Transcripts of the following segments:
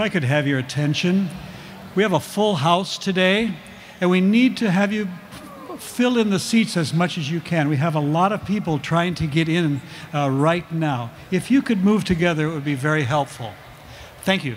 If I could have your attention. We have a full house today, and we need to have you fill in the seats as much as you can. We have a lot of people trying to get in right now. If you could move together, it would be very helpful. Thank you.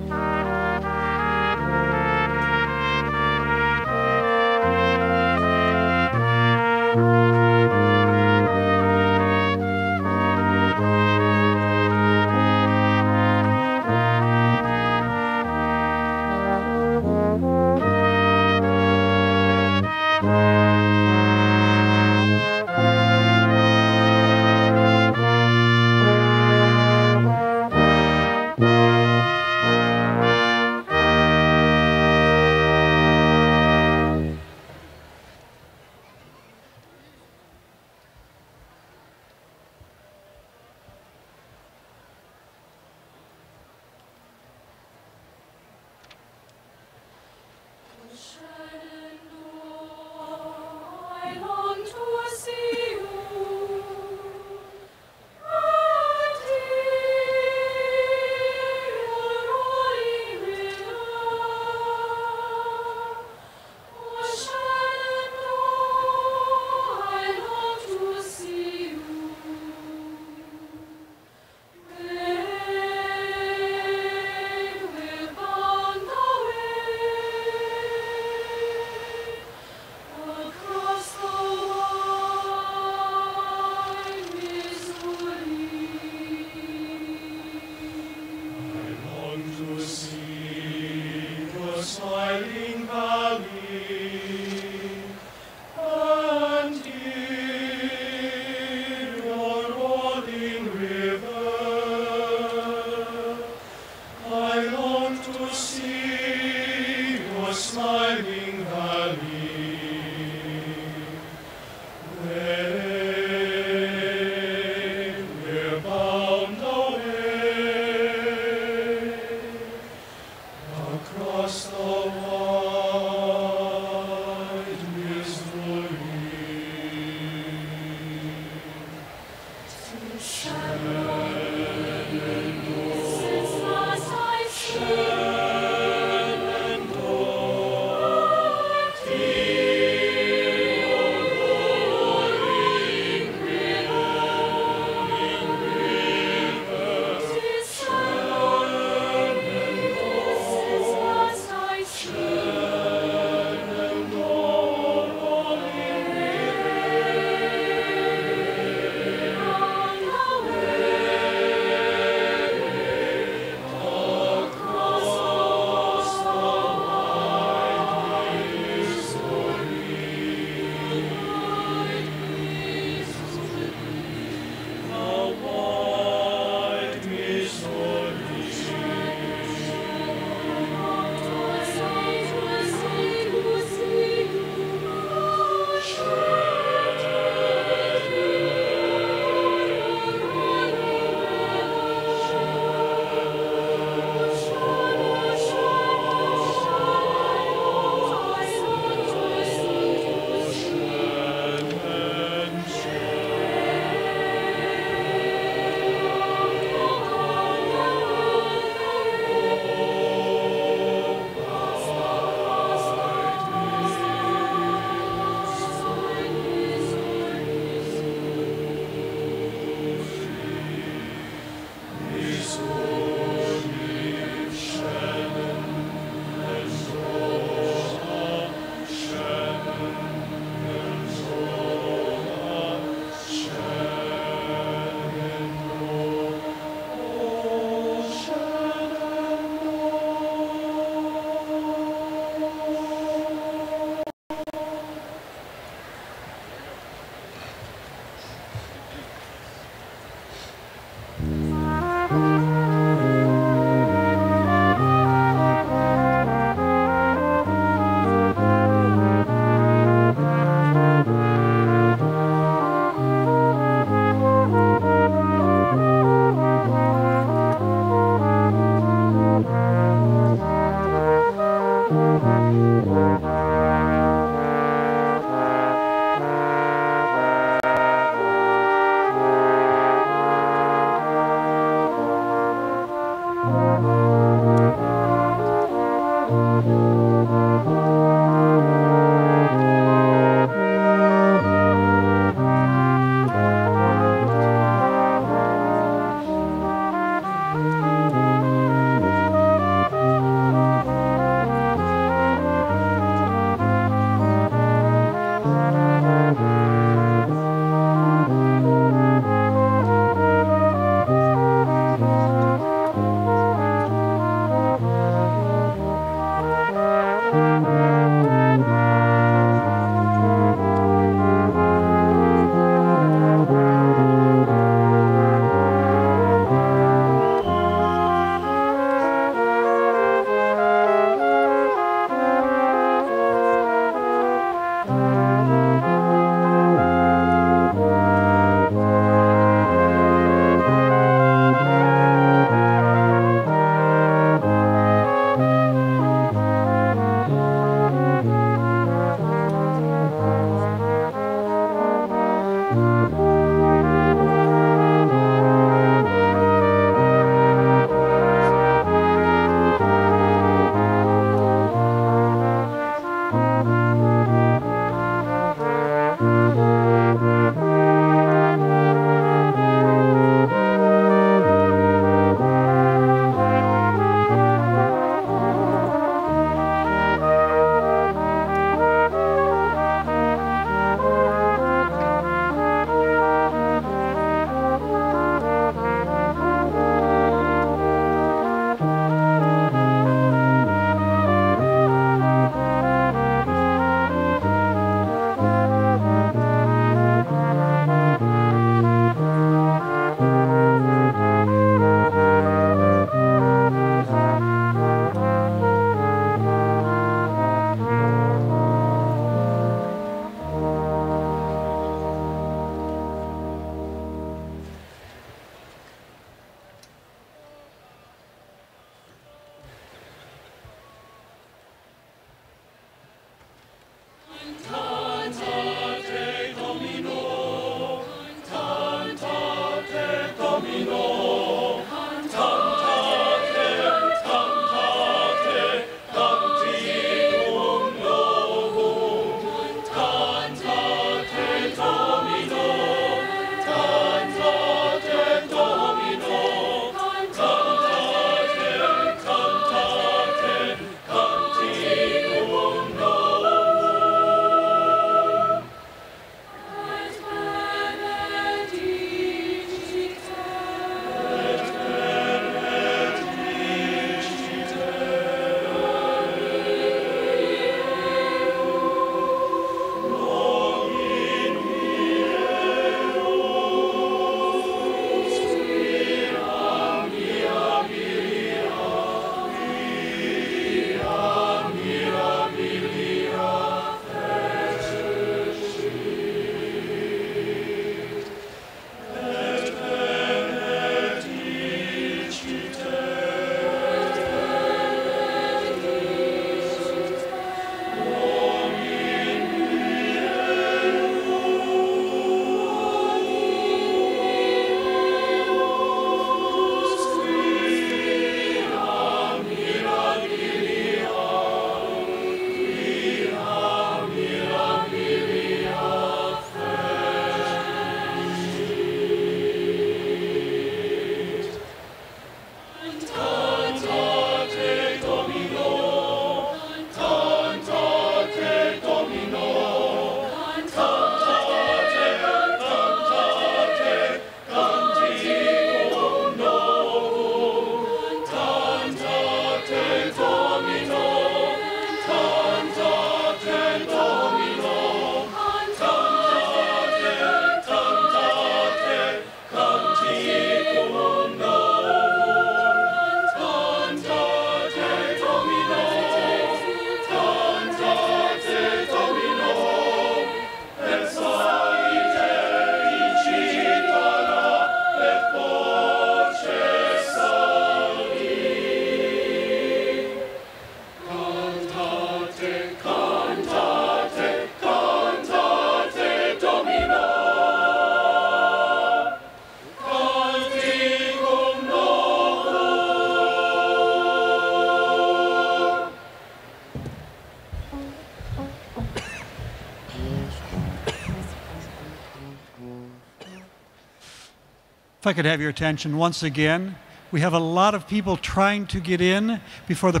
If I could have your attention once again. We have a lot of people trying to get in before the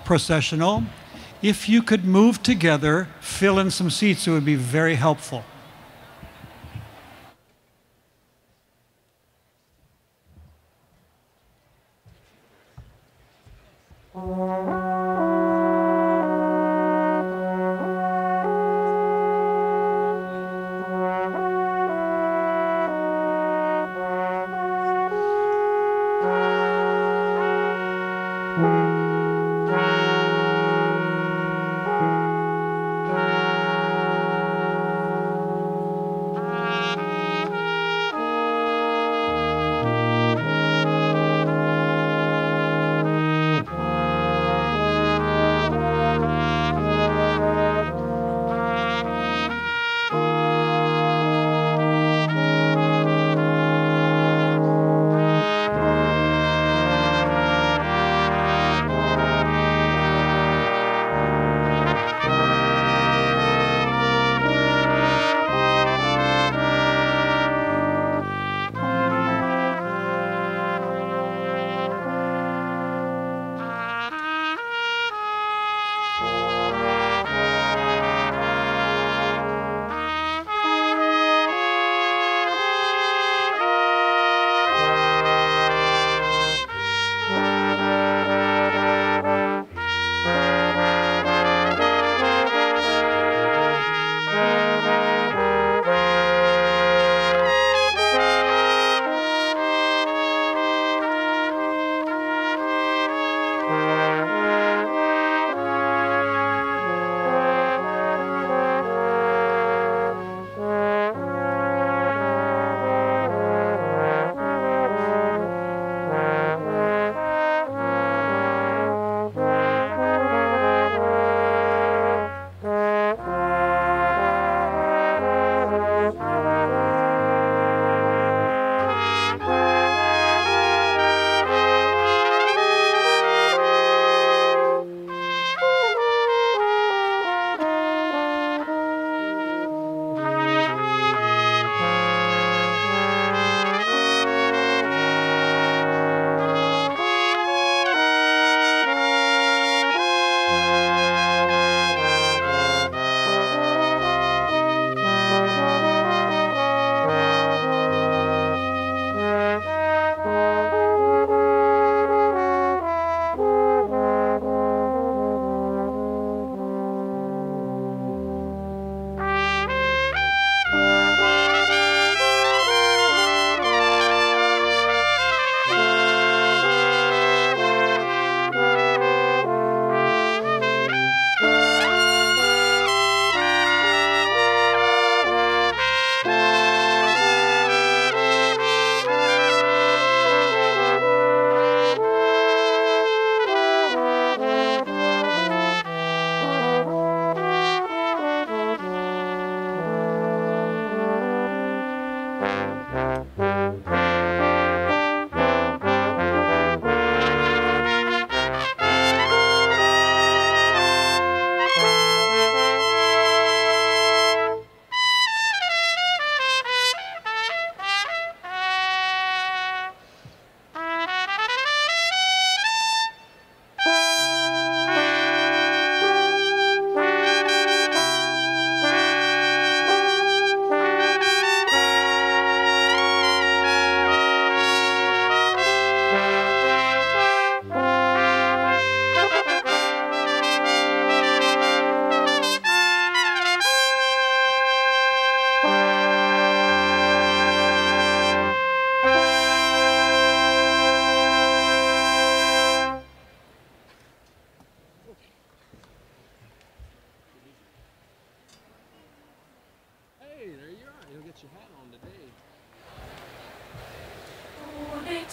processional. If you could move together, fill in some seats, it would be very helpful.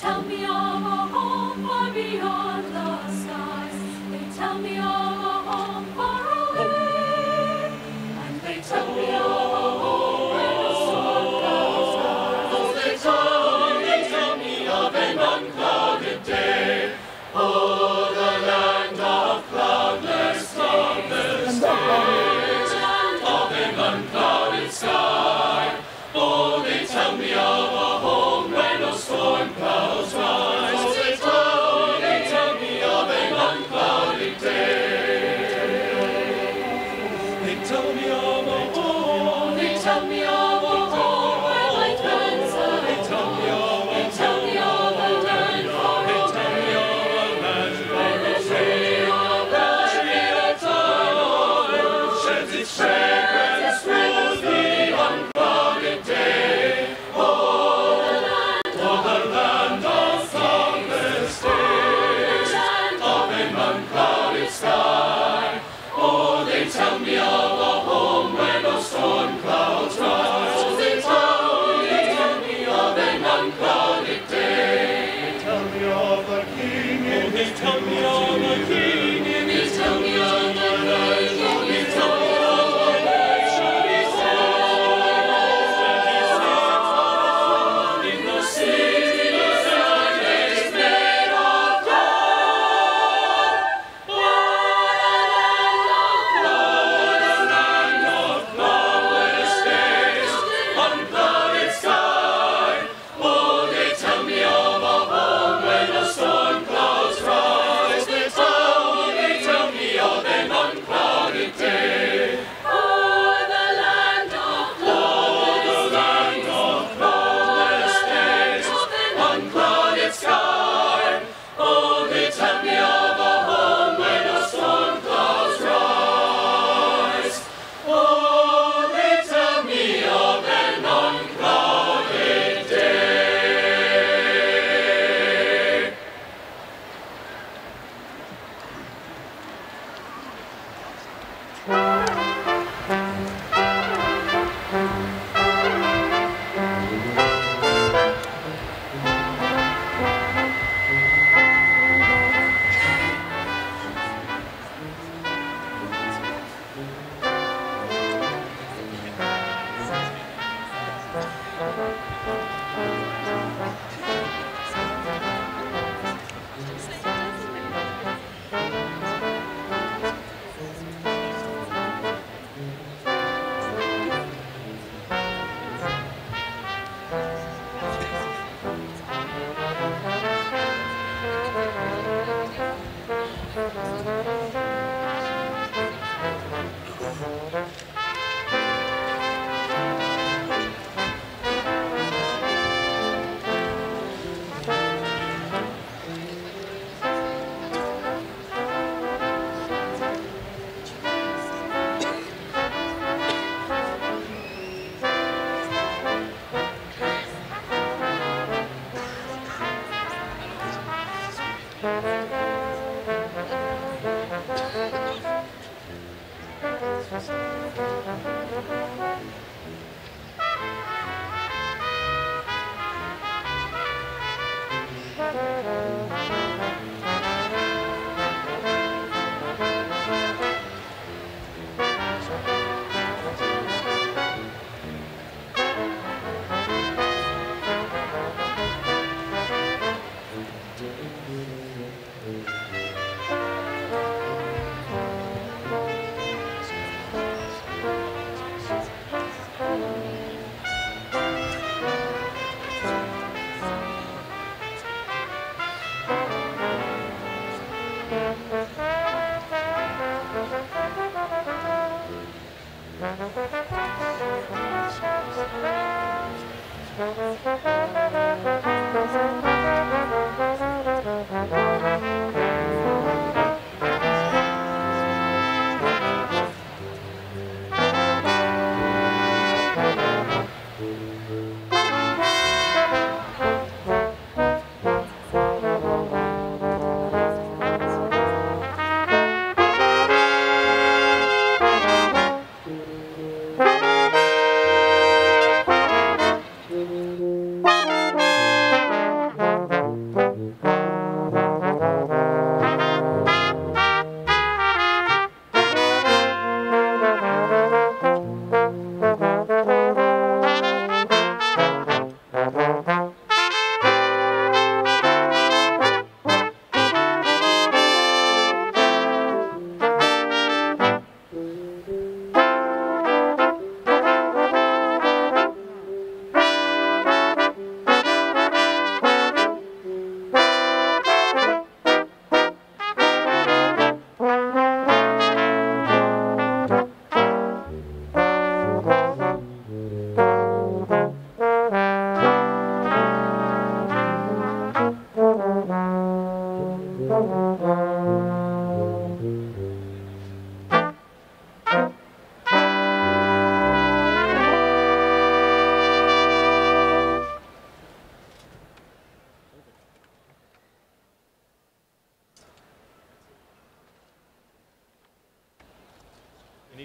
tell me of a home far beyond the skies. They tell me of a home far away. And they tell me of a home where the sun clouds rise. Oh, they tell me of an unclouded day. Oh, the land of cloudless days, of an unclouded sky. Oh, they tell me of a home where no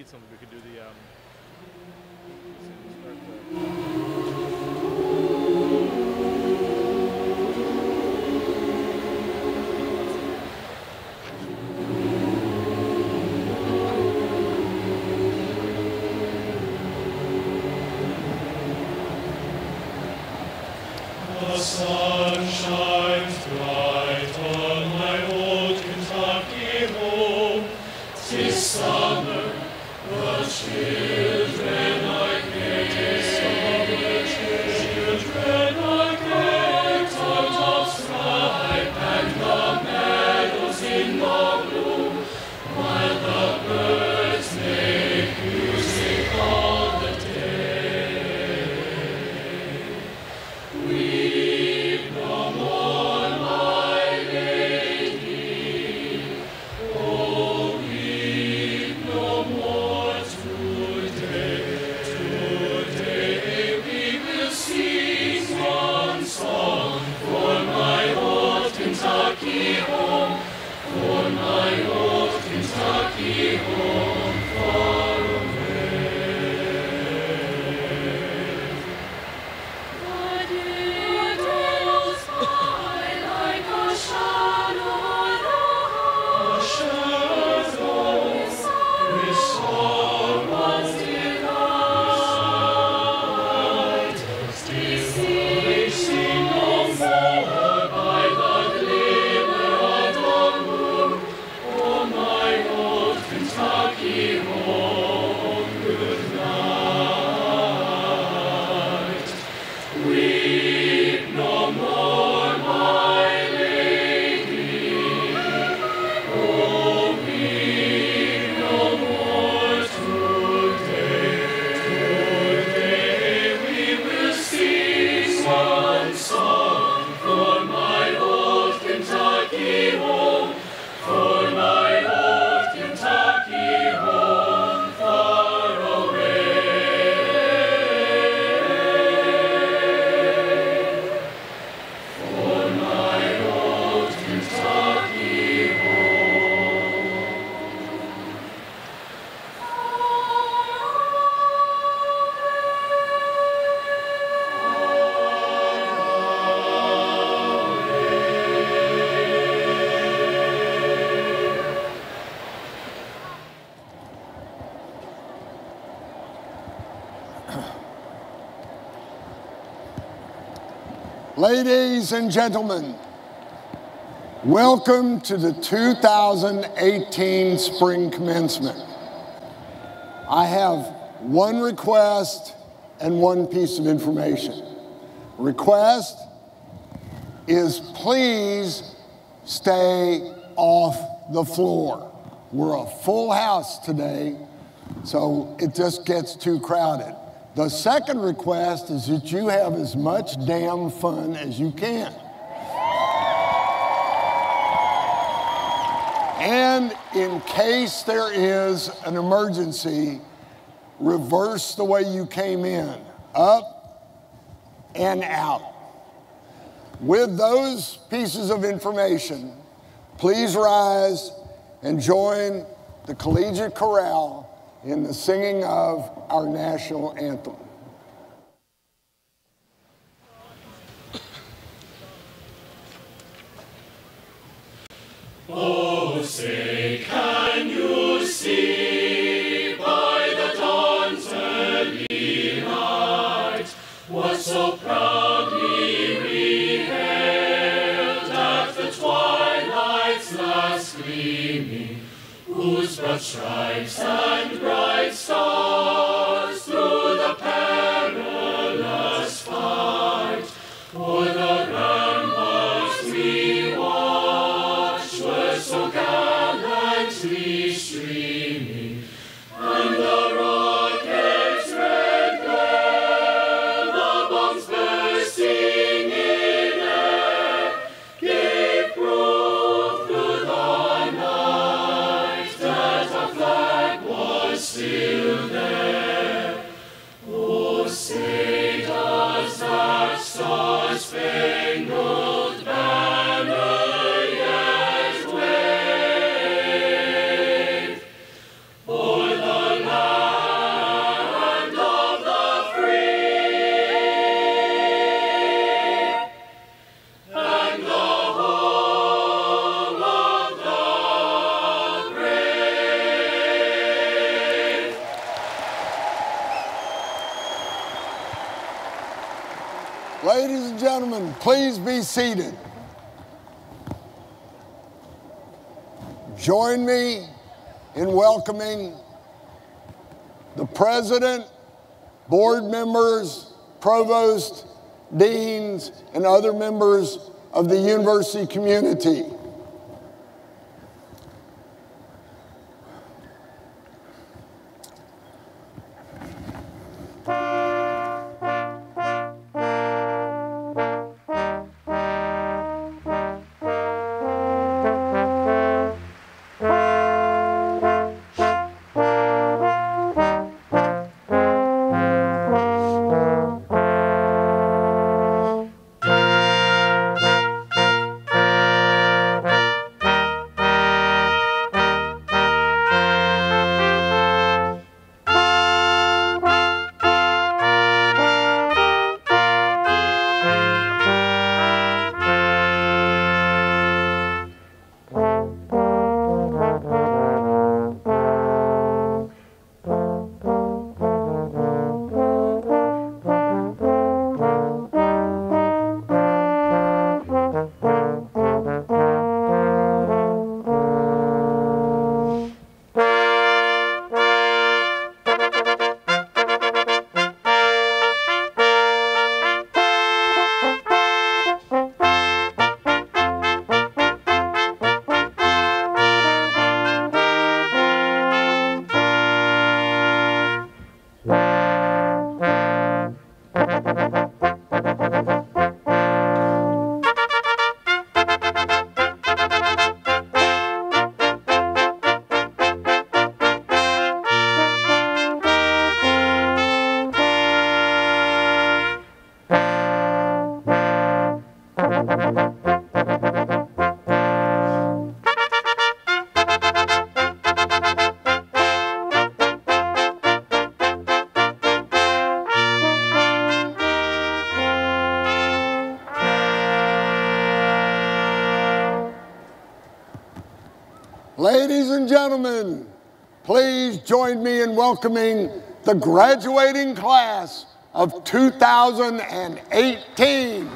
need something. We could do the The sun shines bright on my old Kentucky home. 'Tis summer, the children are gay. 'Tis summer, children are gay. Tongues of stripe and the meadows in the bloom, while the birds make music all the day. Weep no more, my lady. Oh, weep no more today. Today we will sing one song for my old Kentucky home, for my old Kentucky home far away. The day goes by like a shadow, a shadow. We saw once delight. We see no more by the glimmer of the moon. Oh, my old Kentucky home, good night. Weep no more, my lady. Oh, weep no more today. Today we will sing one song for my old Kentucky home, for my old Kentucky home far away. For my old Kentucky home. Ladies and gentlemen, welcome to the 2018 spring commencement. I have one request and one piece of information. Request is please stay off the floor. We're a full house today, so it just gets too crowded. The second request is that you have as much damn fun as you can. And in case there is an emergency, reverse the way you came in, up and out. With those pieces of information, please rise and join the Collegiate Chorale in the singing of our national anthem. Oh, say, can you see by the dawn's early light what so proudly we hailed at the twilight's last gleaming, whose broad stripes and bright stars through the perilous fight for the ramparts we watched were so gallantly streaming, and the rocket's red glare, the bombs bursting in air, gave proof through the night that our flag was still Please be seated. Join me in welcoming the president, board members, provost, deans, and other members of the university community. Ladies and gentlemen, please join me in welcoming the graduating class of 2018.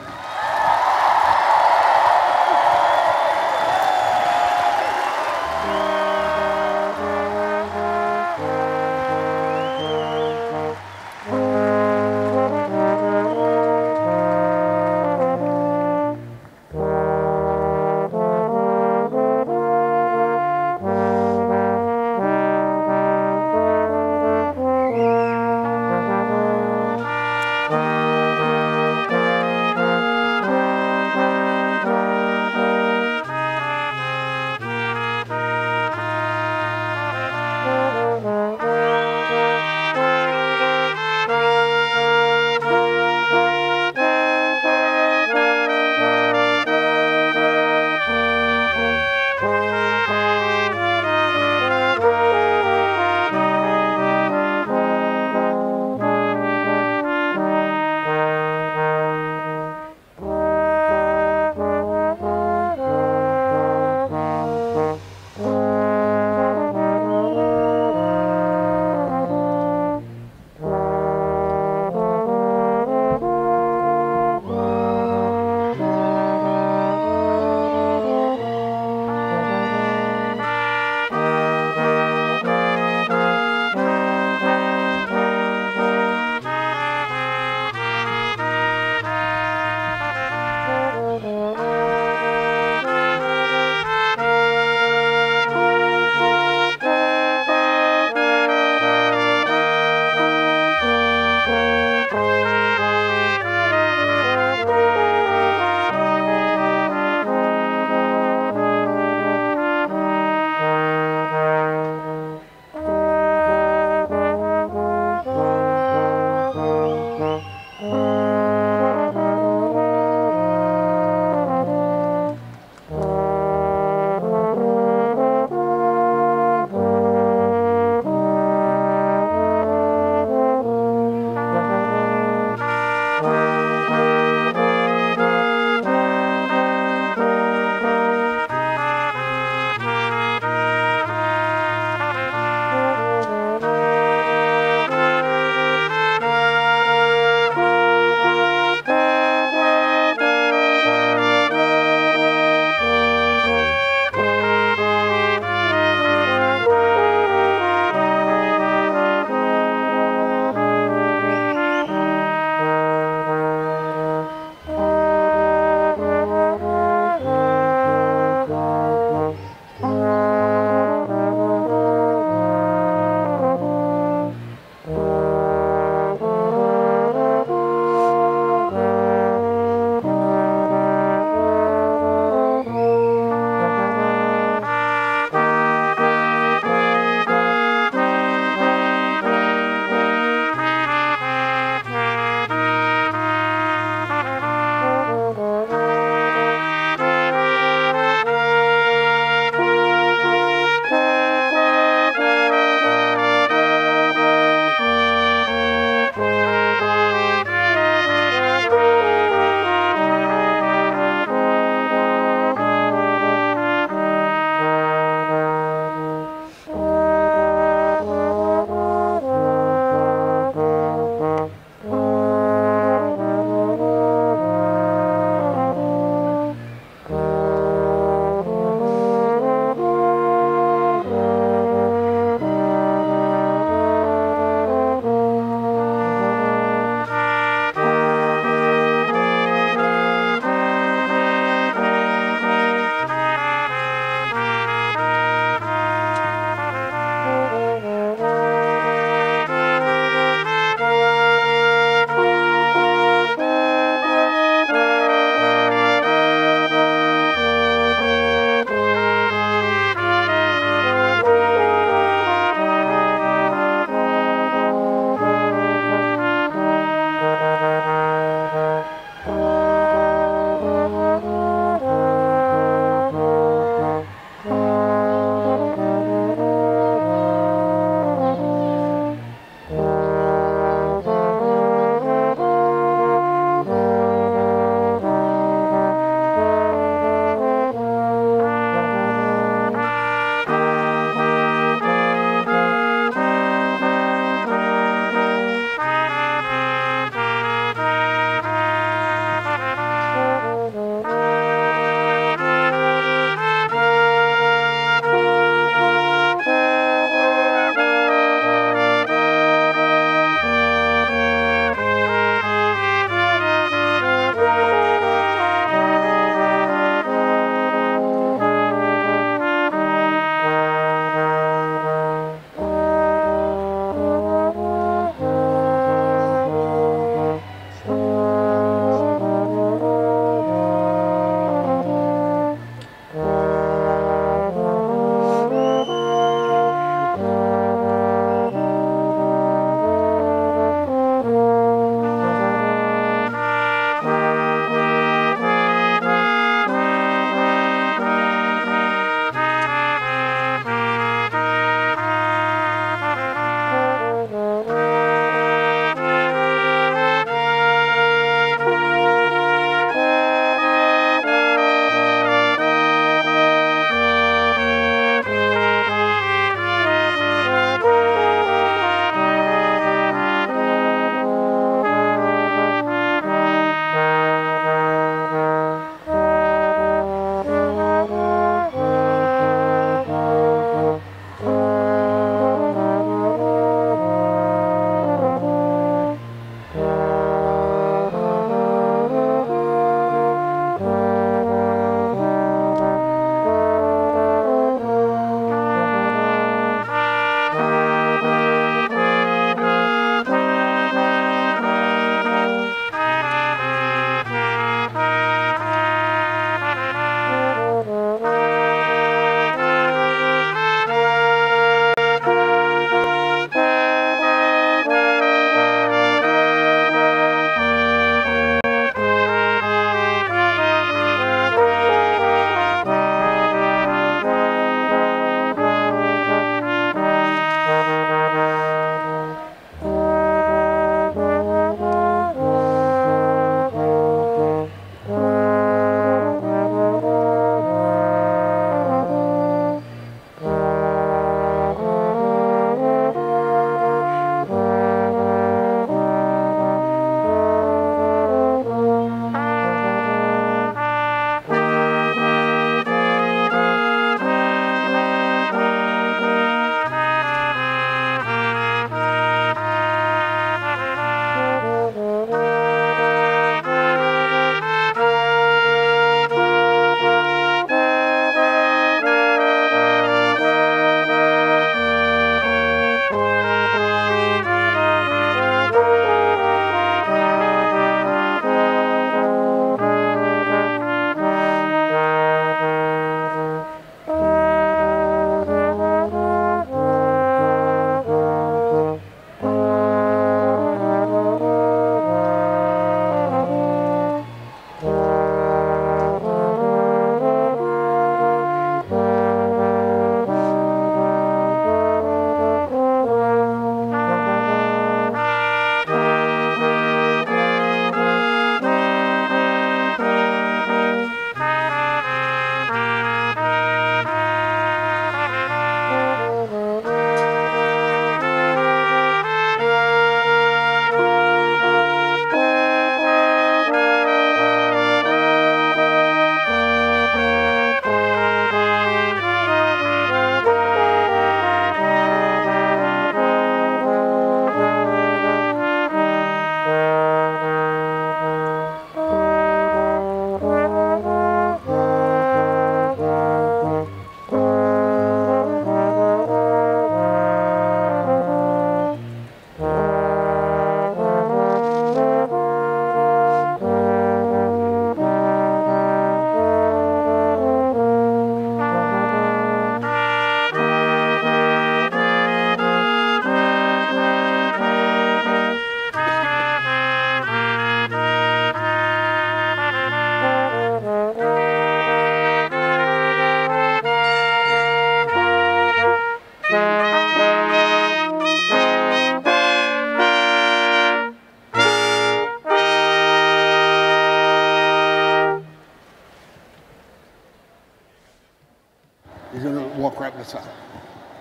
You're going to walk right beside.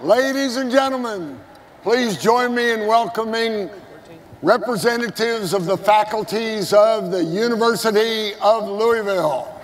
Ladies and gentlemen, please join me in welcoming representatives of the faculties of the University of Louisville.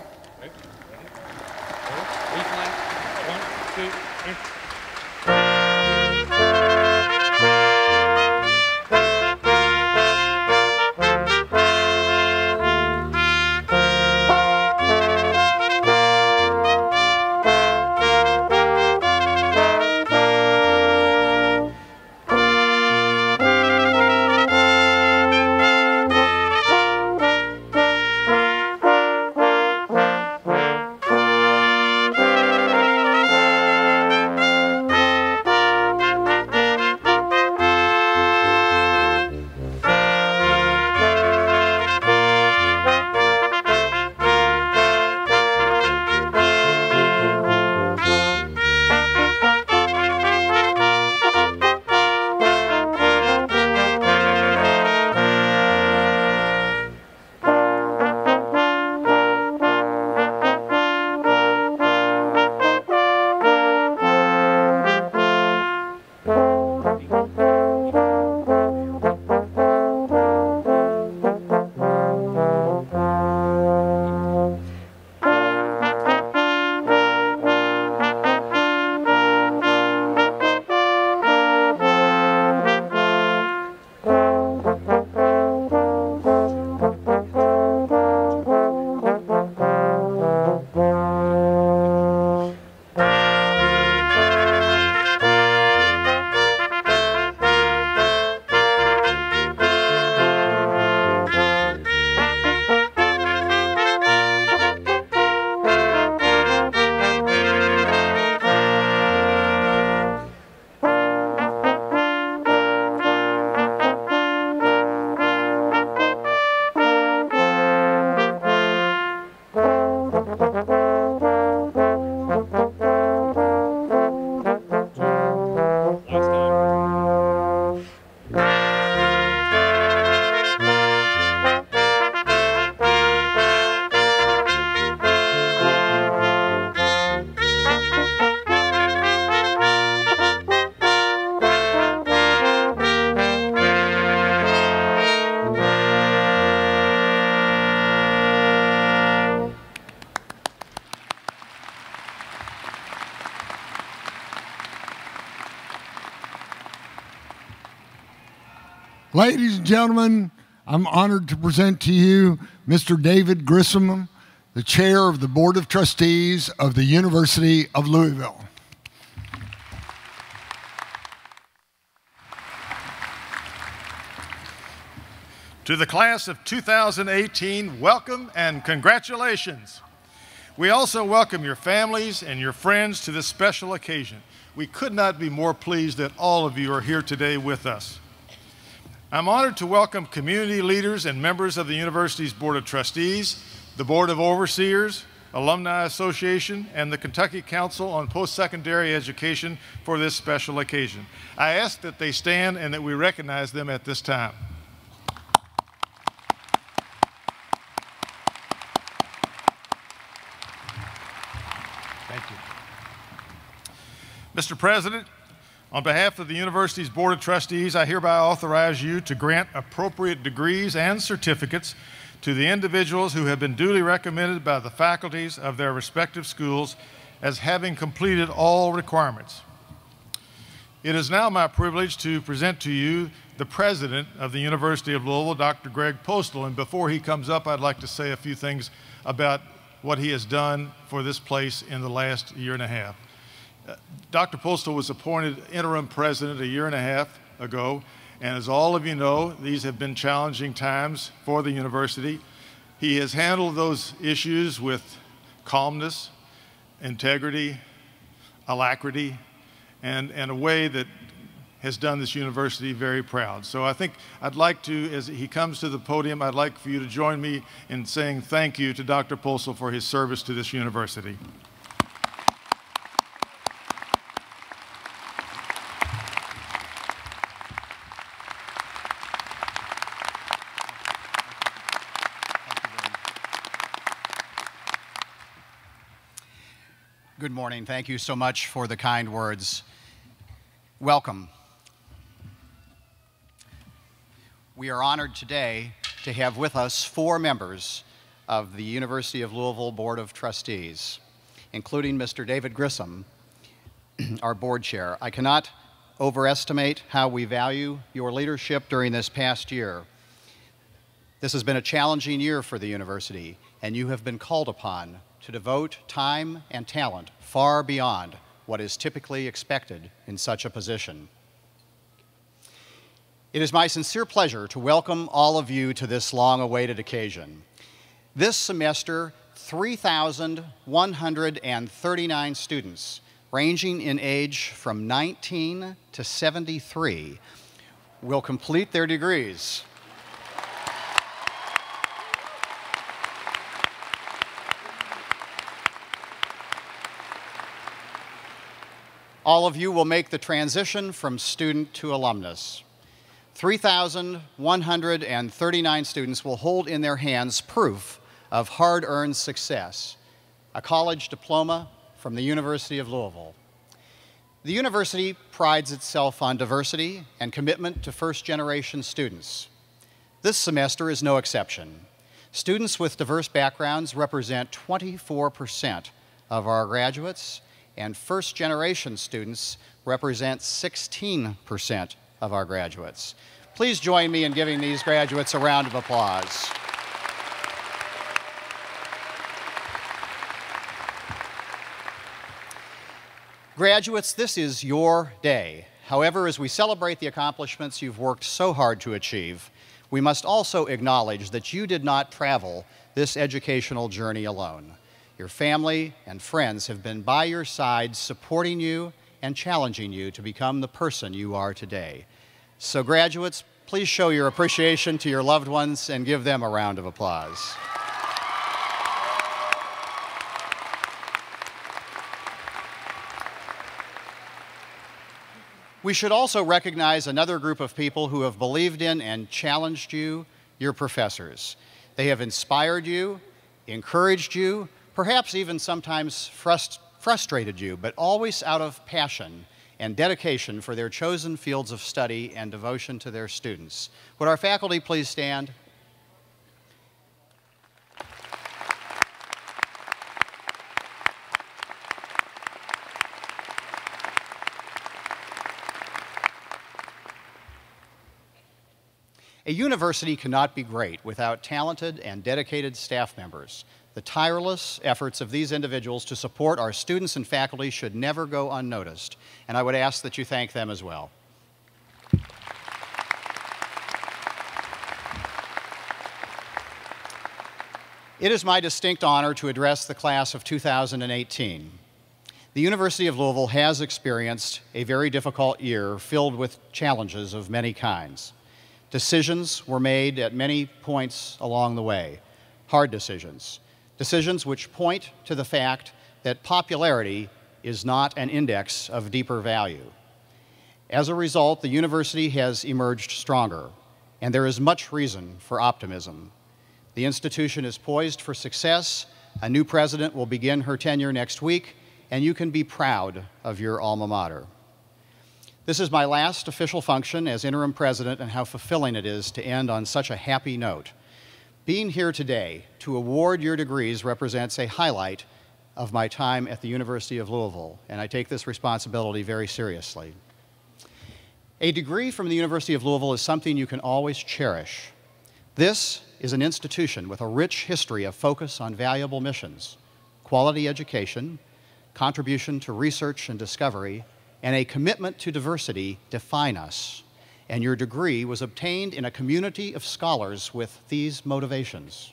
Ladies and gentlemen, I'm honored to present to you Mr. David Grissom, the Chair of the Board of Trustees of the University of Louisville. To the class of 2018, welcome and congratulations. We also welcome your families and your friends to this special occasion. We could not be more pleased that all of you are here today with us. I'm honored to welcome community leaders and members of the university's Board of Trustees, the Board of Overseers, Alumni Association, and the Kentucky Council on Post-Secondary Education for this special occasion. I ask that they stand and that we recognize them at this time. Thank you. Mr. President, on behalf of the university's Board of Trustees, I hereby authorize you to grant appropriate degrees and certificates to the individuals who have been duly recommended by the faculties of their respective schools as having completed all requirements. It is now my privilege to present to you the President of the University of Louisville, Dr. Greg Postal, and before he comes up, I'd like to say a few things about what he has done for this place in the last year and a half. Dr. Postal was appointed interim president a year and a half ago, and as all of you know, these have been challenging times for the university. He has handled those issues with calmness, integrity, alacrity, and a way that has done this university very proud. So I think I'd like to, as he comes to the podium, I'd like for you to join me in saying thank you to Dr. Postal for his service to this university. Good morning. Thank you so much for the kind words. Welcome. We are honored today to have with us 4 members of the University of Louisville Board of Trustees, including Mr. David Grissom, our board chair. I cannot overestimate how we value your leadership during this past year. This has been a challenging year for the university, and you have been called upon to devote time and talent far beyond what is typically expected in such a position. It is my sincere pleasure to welcome all of you to this long-awaited occasion. This semester, 3,139 students, ranging in age from 19 to 73, will complete their degrees. All of you will make the transition from student to alumnus. 3,139 students will hold in their hands proof of hard-earned success, a college diploma from the University of Louisville. The university prides itself on diversity and commitment to first-generation students. This semester is no exception. Students with diverse backgrounds represent 24% of our graduates, and first-generation students represent 16% of our graduates. Please join me in giving these graduates a round of applause. Graduates, this is your day. However, as we celebrate the accomplishments you've worked so hard to achieve, we must also acknowledge that you did not travel this educational journey alone. Your family and friends have been by your side, supporting you and challenging you to become the person you are today. So graduates, please show your appreciation to your loved ones and give them a round of applause. We should also recognize another group of people who have believed in and challenged you, your professors. They have inspired you, encouraged you, perhaps even sometimes frustrated you, but always out of passion and dedication for their chosen fields of study and devotion to their students. Would our faculty please stand? A university cannot be great without talented and dedicated staff members. The tireless efforts of these individuals to support our students and faculty should never go unnoticed, and I would ask that you thank them as well. It is my distinct honor to address the class of 2018. The University of Louisville has experienced a very difficult year filled with challenges of many kinds. Decisions were made at many points along the way, hard decisions. Decisions which point to the fact that popularity is not an index of deeper value. As a result, the university has emerged stronger, and there is much reason for optimism. The institution is poised for success. A new president will begin her tenure next week, and you can be proud of your alma mater. This is my last official function as interim president, and how fulfilling it is to end on such a happy note. Being here today to award your degrees represents a highlight of my time at the University of Louisville, and I take this responsibility very seriously. A degree from the University of Louisville is something you can always cherish. This is an institution with a rich history of focus on valuable missions, quality education, contribution to research and discovery, and a commitment to diversity define us. And your degree was obtained in a community of scholars with these motivations.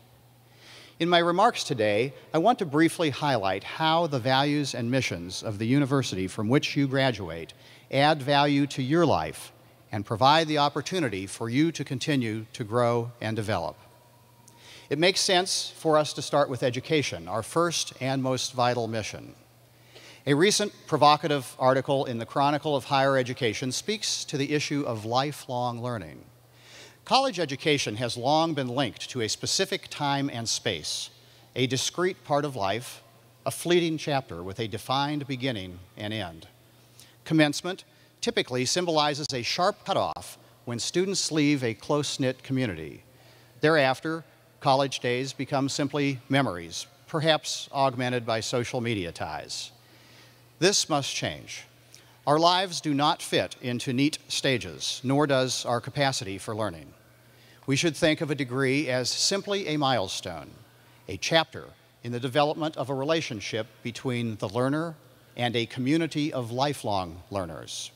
In my remarks today, I want to briefly highlight how the values and missions of the university from which you graduate add value to your life and provide the opportunity for you to continue to grow and develop. It makes sense for us to start with education, our first and most vital mission. A recent provocative article in the Chronicle of Higher Education speaks to the issue of lifelong learning. College education has long been linked to a specific time and space, a discrete part of life, a fleeting chapter with a defined beginning and end. Commencement typically symbolizes a sharp cutoff when students leave a close-knit community. Thereafter, college days become simply memories, perhaps augmented by social media ties. This must change. Our lives do not fit into neat stages, nor does our capacity for learning. We should think of a degree as simply a milestone, a chapter in the development of a relationship between the learner and a community of lifelong learners.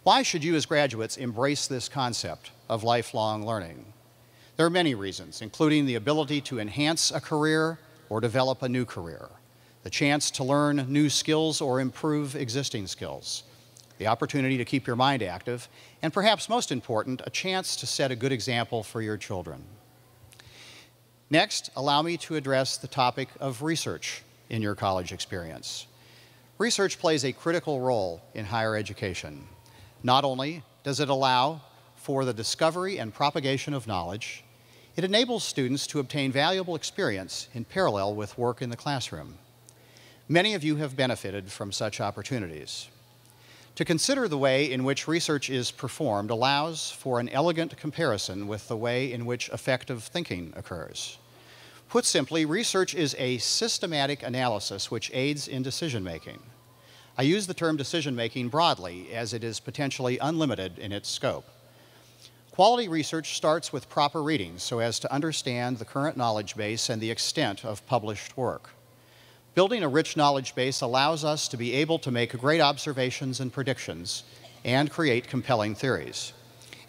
Why should you as graduates embrace this concept of lifelong learning? There are many reasons, including the ability to enhance a career or develop a new career, the chance to learn new skills or improve existing skills, the opportunity to keep your mind active, and perhaps most important, a chance to set a good example for your children. Next, allow me to address the topic of research in your college experience. Research plays a critical role in higher education. Not only does it allow for the discovery and propagation of knowledge, it enables students to obtain valuable experience in parallel with work in the classroom. Many of you have benefited from such opportunities. To consider the way in which research is performed allows for an elegant comparison with the way in which effective thinking occurs. Put simply, research is a systematic analysis which aids in decision-making. I use the term decision-making broadly as it is potentially unlimited in its scope. Quality research starts with proper readings so as to understand the current knowledge base and the extent of published work. Building a rich knowledge base allows us to be able to make great observations and predictions and create compelling theories.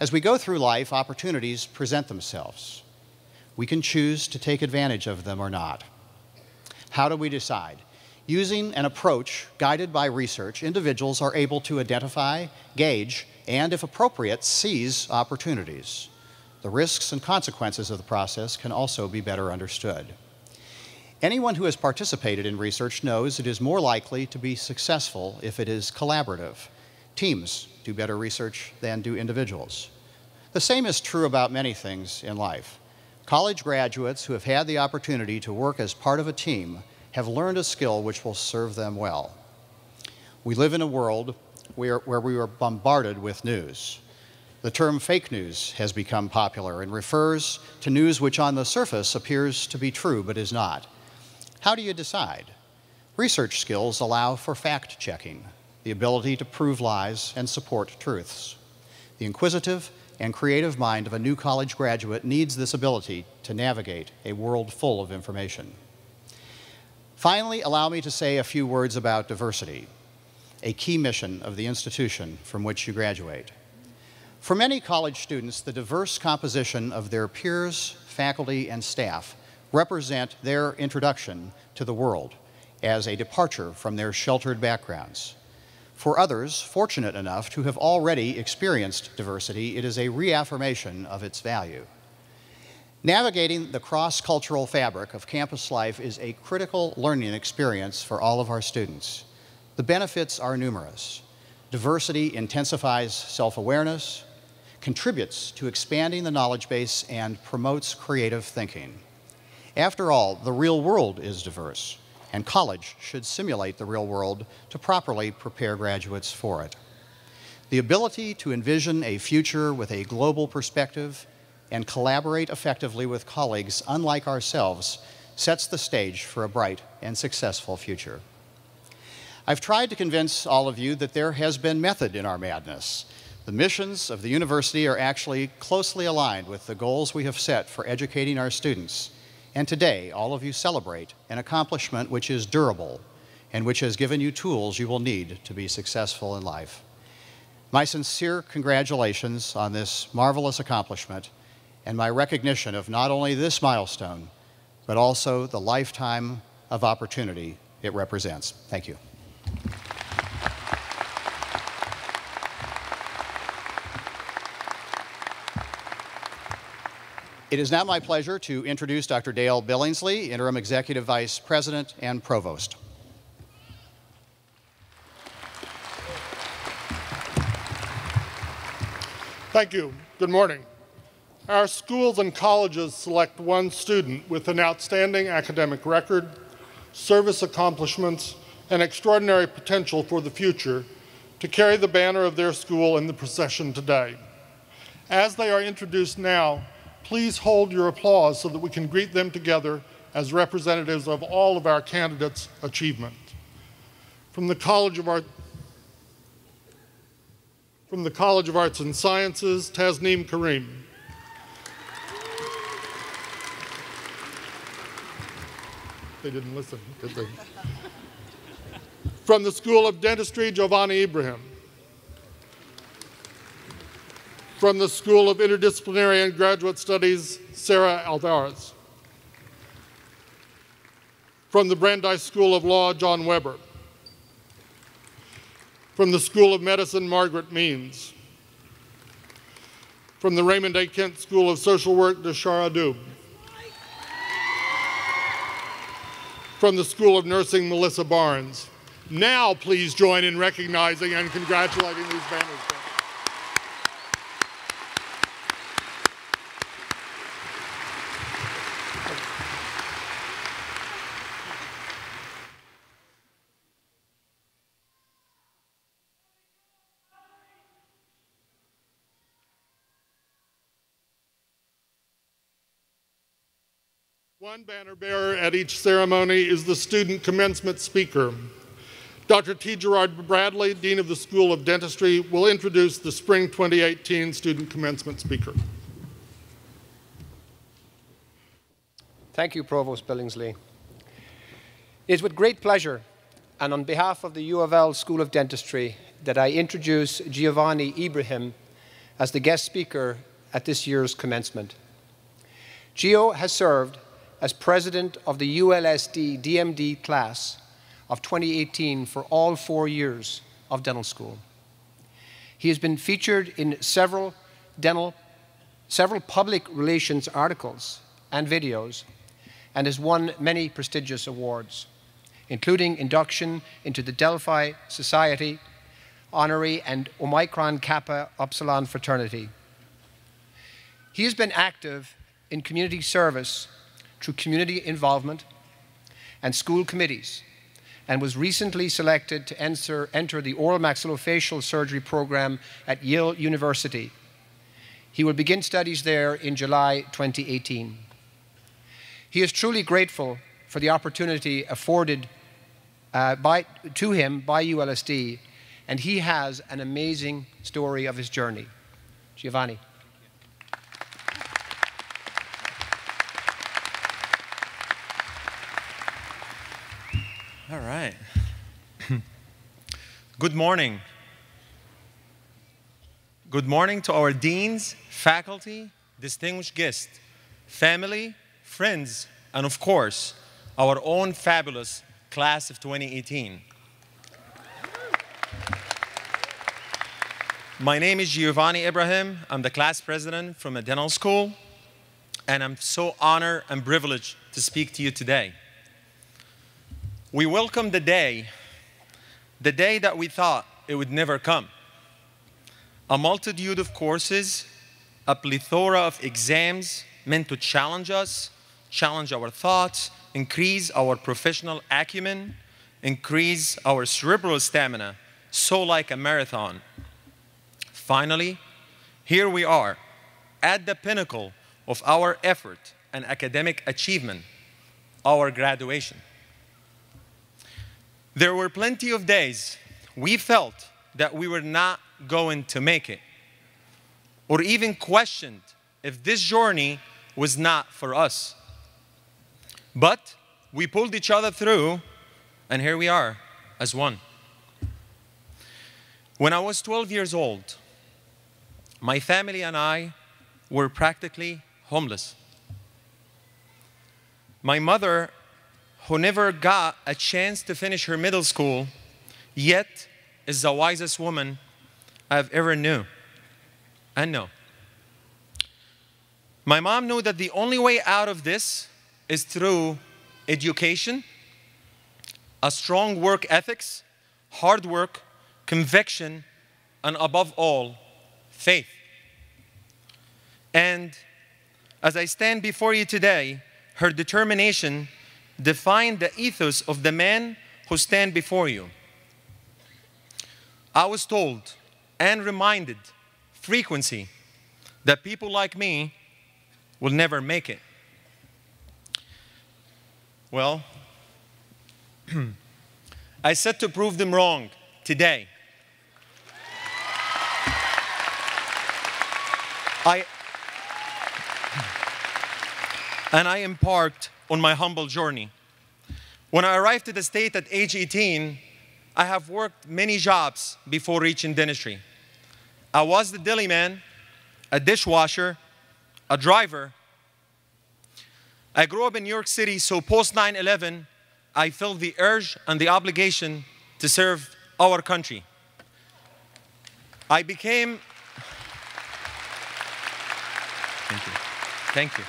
As we go through life, opportunities present themselves. We can choose to take advantage of them or not. How do we decide? Using an approach guided by research, individuals are able to identify, gauge, and, if appropriate, seize opportunities. The risks and consequences of the process can also be better understood. Anyone who has participated in research knows it is more likely to be successful if it is collaborative. Teams do better research than do individuals. The same is true about many things in life. College graduates who have had the opportunity to work as part of a team have learned a skill which will serve them well. We live in a world where we are bombarded with news. The term fake news has become popular and refers to news which on the surface appears to be true but is not. How do you decide? Research skills allow for fact-checking, the ability to prove lies and support truths. The inquisitive and creative mind of a new college graduate needs this ability to navigate a world full of information. Finally, allow me to say a few words about diversity, a key mission of the institution from which you graduate. For many college students, the diverse composition of their peers, faculty, and staff represent their introduction to the world as a departure from their sheltered backgrounds. For others, fortunate enough to have already experienced diversity, it is a reaffirmation of its value. Navigating the cross-cultural fabric of campus life is a critical learning experience for all of our students. The benefits are numerous. Diversity intensifies self-awareness, contributes to expanding the knowledge base, and promotes creative thinking. After all, the real world is diverse, and college should simulate the real world to properly prepare graduates for it. The ability to envision a future with a global perspective and collaborate effectively with colleagues unlike ourselves sets the stage for a bright and successful future. I've tried to convince all of you that there has been method in our madness. The missions of the university are actually closely aligned with the goals we have set for educating our students. And today, all of you celebrate an accomplishment which is durable and which has given you tools you will need to be successful in life. My sincere congratulations on this marvelous accomplishment and my recognition of not only this milestone, but also the lifetime of opportunity it represents. Thank you. It is now my pleasure to introduce Dr. Dale Billingsley, Interim Executive Vice President and Provost. Thank you. Good morning. Our schools and colleges select one student with an outstanding academic record, service accomplishments, and extraordinary potential for the future to carry the banner of their school in the procession today. As they are introduced now, please hold your applause so that we can greet them together as representatives of all of our candidates' achievement. From the College of Arts and Sciences, Tasneem Karim. They didn't listen, did they? From the School of Dentistry, Giovanni Ibrahim. From the School of Interdisciplinary and Graduate Studies, Sarah Alvarez. From the Brandeis School of Law, John Weber. From the School of Medicine, Margaret Means. From the Raymond A. Kent School of Social Work, Deshara Dube. From the School of Nursing, Melissa Barnes. Now please join in recognizing and congratulating these banners. One banner bearer at each ceremony is the student commencement speaker. Dr. T. Gerard Bradley, Dean of the School of Dentistry, will introduce the Spring 2018 student commencement speaker. Thank you, Provost Billingsley. It is with great pleasure, and on behalf of the U of L School of Dentistry, that I introduce Giovanni Ibrahim as the guest speaker at this year's commencement. Gio has served as president of the ULSD DMD class of 2018 for all 4 years of dental school. He has been featured in several public relations articles and videos and has won many prestigious awards, including induction into the Delphi Society, Honorary and Omicron Kappa Upsilon fraternity. He has been active in community service through community involvement and school committees, and was recently selected to enter the oral maxillofacial surgery program at Yale University. He will begin studies there in July 2018. He is truly grateful for the opportunity afforded to him by ULSD, and he has an amazing story of his journey. Giovanni. All right. Good morning. Good morning to our deans, faculty, distinguished guests, family, friends, and of course, our own fabulous class of 2018. My name is Giovanni Ibrahim. I'm the class president from a dental school, and I'm so honored and privileged to speak to you today. We welcome the day that we thought it would never come. A multitude of courses, a plethora of exams meant to challenge us, challenge our thoughts, increase our professional acumen, increase our cerebral stamina, so like a marathon. Finally, here we are, at the pinnacle of our effort and academic achievement, our graduation. There were plenty of days we felt that we were not going to make it, or even questioned if this journey was not for us. But we pulled each other through, and here we are as one. When I was 12 years old, my family and I were practically homeless. My mother, who never got a chance to finish her middle school, yet is the wisest woman I've ever knew and know. My mom knew that the only way out of this is through education, a strong work ethics, hard work, conviction, and above all, faith. And as I stand before you today, her determination define the ethos of the man who stand before you. I was told and reminded frequently that people like me will never make it. Well, I set to prove them wrong today. I embarked on my humble journey. When I arrived to the state at age 18, I have worked many jobs before reaching dentistry. I was the deli man, a dishwasher, a driver. I grew up in New York City, so post 9/11, I felt the urge and the obligation to serve our country. I became... Thank you. Thank you.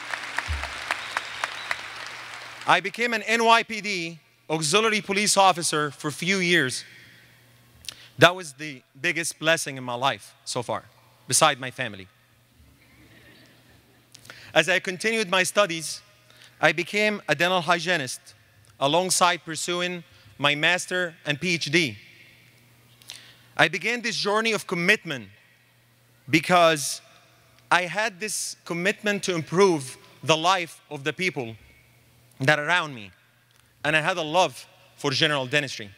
I became an NYPD auxiliary police officer for a few years. That was the biggest blessing in my life so far, beside my family. As I continued my studies, I became a dental hygienist alongside pursuing my master and PhD. I began this journey of commitment because I had this commitment to improve the life of the people that are around me, and I had a love for general dentistry.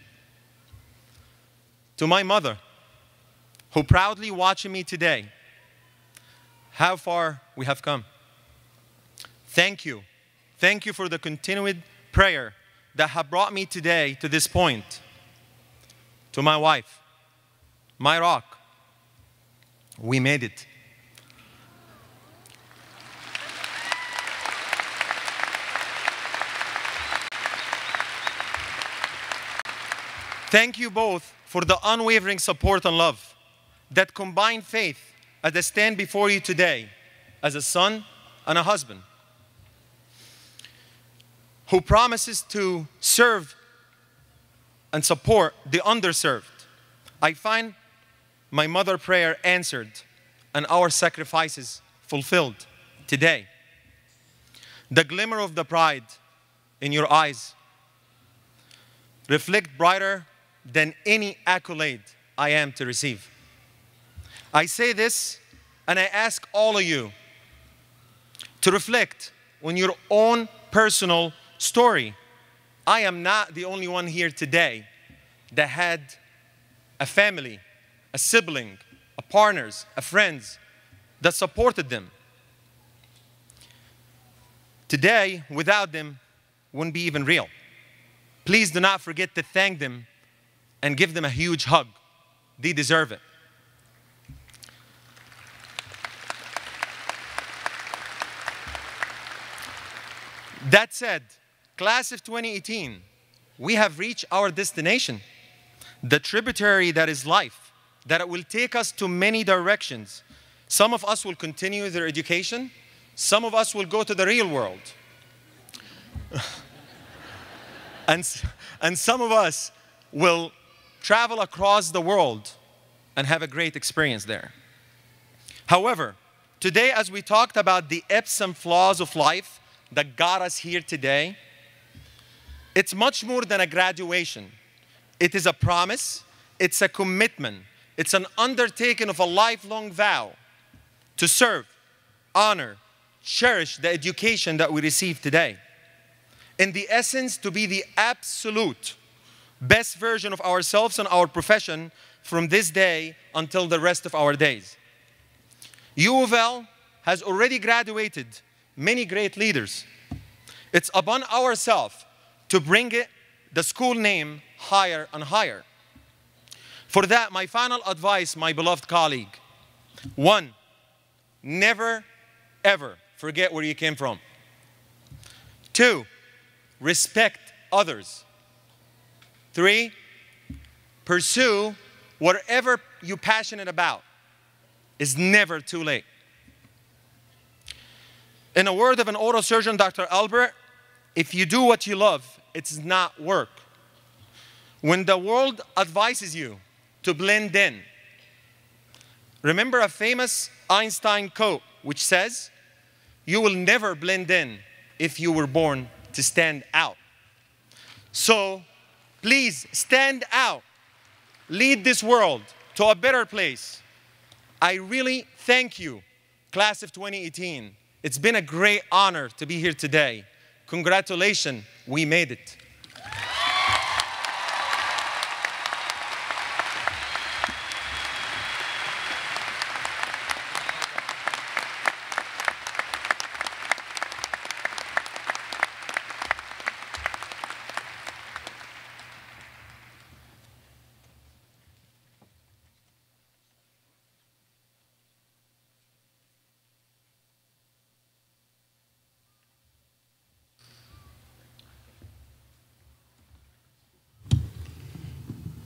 To my mother, who proudly watching me today, how far we have come. Thank you. Thank you for the continued prayer that have brought me today to this point. To my wife, my rock, we made it. Thank you both for the unwavering support and love that combine faith as I stand before you today as a son and a husband who promises to serve and support the underserved. I find my mother prayer answered and our sacrifices fulfilled today. The glimmer of the pride in your eyes reflect brighter than any accolade I am to receive. I say this and I ask all of you to reflect on your own personal story. I am not the only one here today that had a family, a sibling, a partners, a friends that supported them. Today, without them, wouldn't be even real. Please do not forget to thank them and give them a huge hug. They deserve it. That said, class of 2018, we have reached our destination. The tributary that is life, that it will take us to many directions. Some of us will continue their education. Some of us will go to the real world. and some of us will travel across the world and have a great experience there. However, today as we talked about the ebbs and flaws of life that got us here today, it's much more than a graduation. It is a promise, it's a commitment, it's an undertaking of a lifelong vow to serve, honor, cherish the education that we receive today. In the essence, to be the absolute best version of ourselves and our profession from this day until the rest of our days. Louisville has already graduated many great leaders. It's upon ourselves to bring the school name higher and higher. For that, my final advice, my beloved colleague, 1, never, ever forget where you came from. 2, respect others. 3, pursue whatever you're passionate about. It's never too late. In a word of an oral surgeon, Dr. Albert, if you do what you love, it's not work. When the world advises you to blend in, remember a famous Einstein quote which says, "You will never blend in if you were born to stand out." So please stand out, lead this world to a better place. I really thank you, class of 2018. It's been a great honor to be here today. Congratulations, we made it.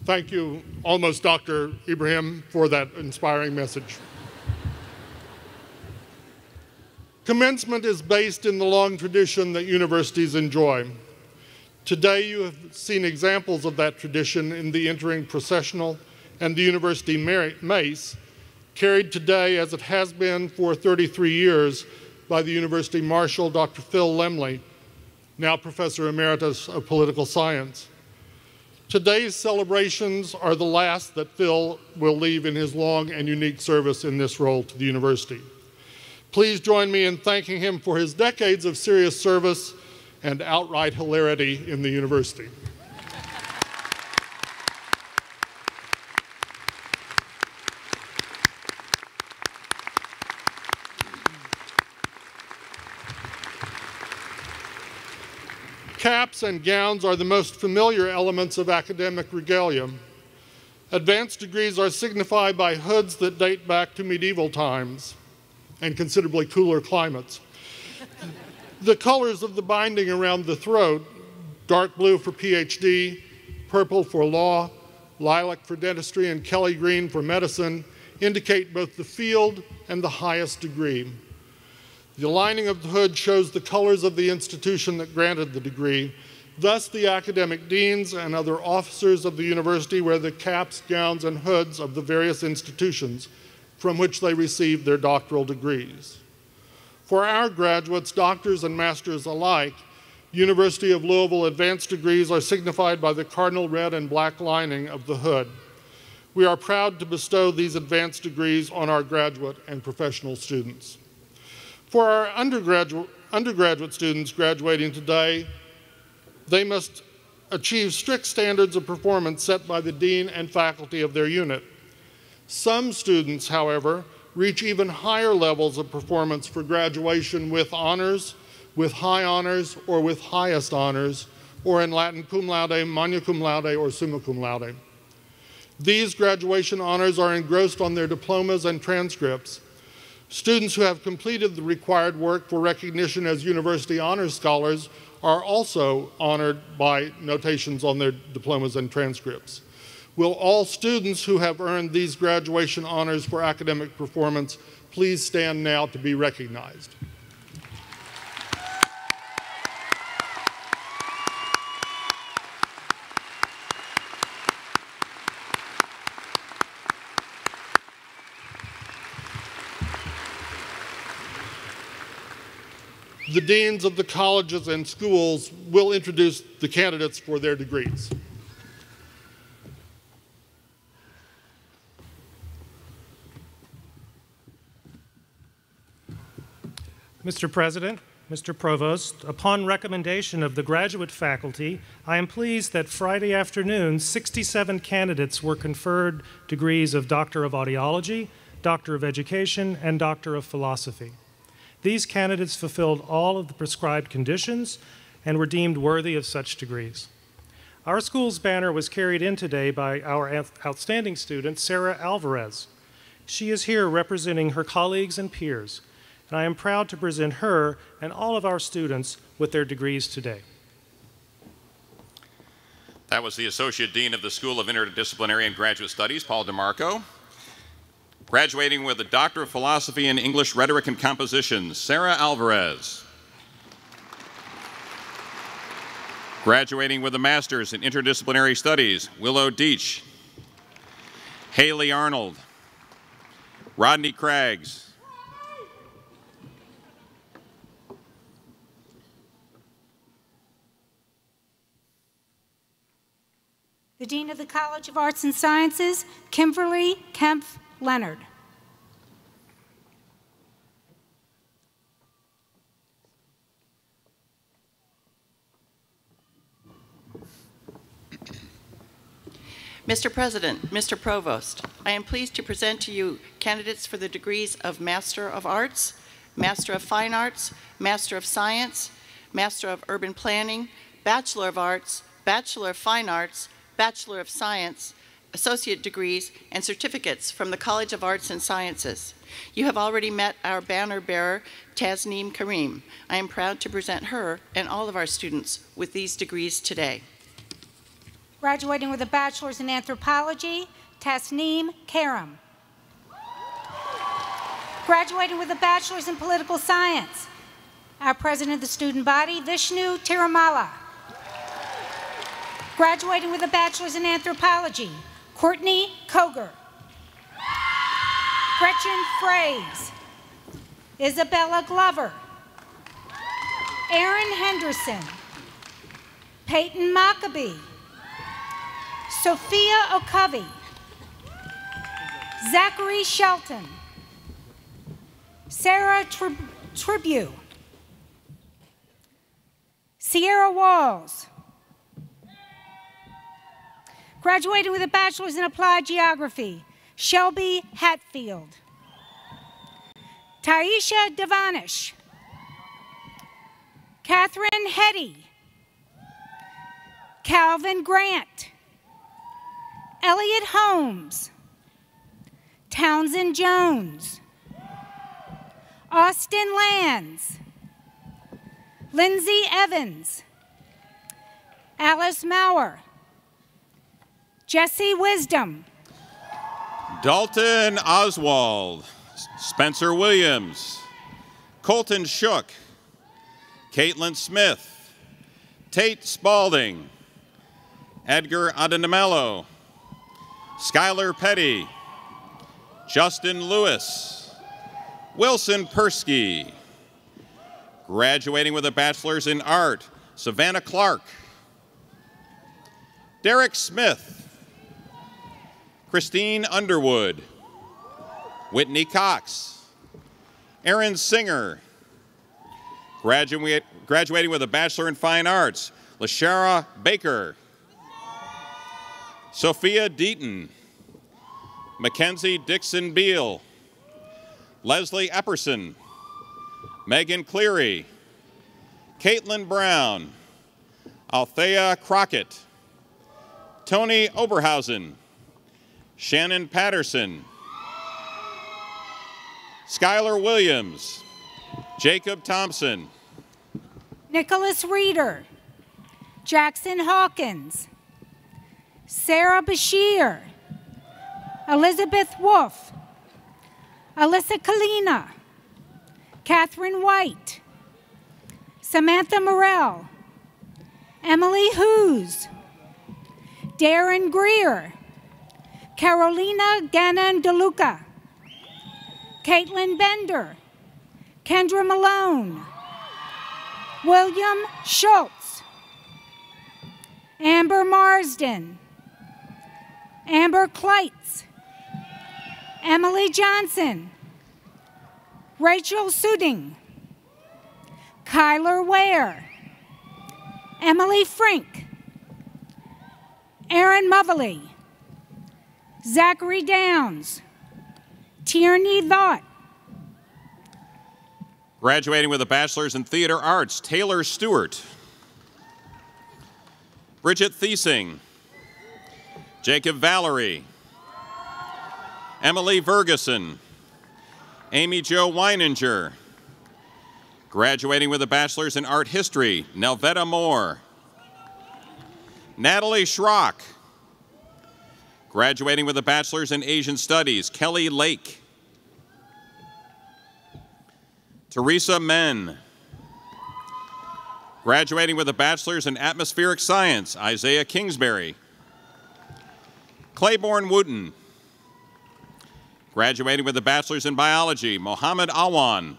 Thank you, almost Dr. Ibrahim, for that inspiring message. Commencement is based in the long tradition that universities enjoy. Today you have seen examples of that tradition in the entering processional and the university mace, carried today as it has been for 33 years by the University Marshal, Dr. Phil Lemley, now Professor Emeritus of Political Science. Today's celebrations are the last that Phil will leave in his long and unique service in this role to the university. Please join me in thanking him for his decades of serious service and outright hilarity in the university. Caps and gowns are the most familiar elements of academic regalia. Advanced degrees are signified by hoods that date back to medieval times and considerably cooler climates. The colors of the binding around the throat, dark blue for PhD, purple for law, lilac for dentistry, and Kelly green for medicine, indicate both the field and the highest degree. The lining of the hood shows the colors of the institution that granted the degree. Thus, the academic deans and other officers of the university wear the caps, gowns, and hoods of the various institutions from which they received their doctoral degrees. For our graduates, doctors and masters alike, University of Louisville advanced degrees are signified by the cardinal red and black lining of the hood. We are proud to bestow these advanced degrees on our graduate and professional students. For our undergraduate students graduating today, they must achieve strict standards of performance set by the dean and faculty of their unit. Some students, however, reach even higher levels of performance for graduation with honors, with high honors, or with highest honors, or in Latin cum laude, magna cum laude, or summa cum laude. These graduation honors are engrossed on their diplomas and transcripts. Students who have completed the required work for recognition as university honors scholars are also honored by notations on their diplomas and transcripts. Will all students who have earned these graduation honors for academic performance please stand now to be recognized? The deans of the colleges and schools will introduce the candidates for their degrees. Mr. President, Mr. Provost, upon recommendation of the graduate faculty, I am pleased that Friday afternoon, 67 candidates were conferred degrees of Doctor of Audiology, Doctor of Education, and Doctor of Philosophy. These candidates fulfilled all of the prescribed conditions and were deemed worthy of such degrees. Our school's banner was carried in today by our outstanding student, Sarah Alvarez. She is here representing her colleagues and peers, and I am proud to present her and all of our students with their degrees today. That was the Associate Dean of the School of Interdisciplinary and Graduate Studies, Paul DeMarco. Graduating with a Doctor of Philosophy in English Rhetoric and Composition, Sarah Alvarez. Graduating with a Master's in Interdisciplinary Studies, Willow Deach. Haley Arnold. Rodney Craggs. The Dean of the College of Arts and Sciences, Kimberly Kempf Leonard. Mr. President, Mr. Provost, I am pleased to present to you candidates for the degrees of Master of Arts, Master of Fine Arts, Master of Science, Master of Urban Planning, Bachelor of Arts, Bachelor of Fine Arts, Bachelor of Science, associate degrees, and certificates from the College of Arts and Sciences. You have already met our banner bearer, Tasneem Karim. I am proud to present her and all of our students with these degrees today. Graduating with a bachelor's in anthropology, Tasneem Karim. Graduating with a bachelor's in political science, our president of the student body, Vishnu Tirumalai. Graduating with a bachelor's in anthropology, Courtney Koger. Gretchen Fraze. Isabella Glover. Aaron Henderson. Peyton Maccabee. Sophia O'Covey. Zachary Shelton. Sarah Tribune. Sierra Walls. Graduating with a bachelor's in applied geography, Shelby Hatfield. Taisha Devanish. Catherine Hetty. Calvin Grant. Elliot Holmes. Townsend Jones. Austin Lands. Lindsay Evans. Alice Maurer. Jesse Wisdom. Dalton Oswald. Spencer Williams. Colton Shook. Caitlin Smith. Tate Spalding. Edgar Adanamello. Skylar Petty. Justin Lewis. Wilson Persky. Graduating with a bachelor's in art, Savannah Clark. Derek Smith. Christine Underwood. Whitney Cox. Aaron Singer. Graduating with a Bachelor in Fine Arts, Lashara Baker. Sophia Deaton. Mackenzie Dixon Beal. Leslie Epperson. Megan Cleary. Caitlin Brown. Althea Crockett. Tony Oberhausen. Shannon Patterson. Skylar Williams. Jacob Thompson. Nicholas Reeder. Jackson Hawkins. Sarah Bashir. Elizabeth Wolf. Alyssa Kalina. Catherine White. Samantha Morell. Emily Hughes. Darren Greer. Carolina Gannon DeLuca. Caitlin Bender. Kendra Malone. William Schultz. Amber Marsden. Amber Kleitz. Emily Johnson. Rachel Suding. Kyler Ware. Emily Frink. Aaron Moverly. Zachary Downs. Tierney Vaught. Graduating with a Bachelor's in Theater Arts, Taylor Stewart. Bridget Thiesing. Jacob Valerie. Emily Ferguson. Amy Jo Weininger. Graduating with a Bachelor's in Art History, Nelvetta Moore. Natalie Schrock. Graduating with a Bachelor's in Asian Studies, Kelly Lake. Teresa Men. Graduating with a Bachelor's in Atmospheric Science, Isaiah Kingsbury. Claiborne Wooten. Graduating with a Bachelor's in Biology, Mohammed Awan.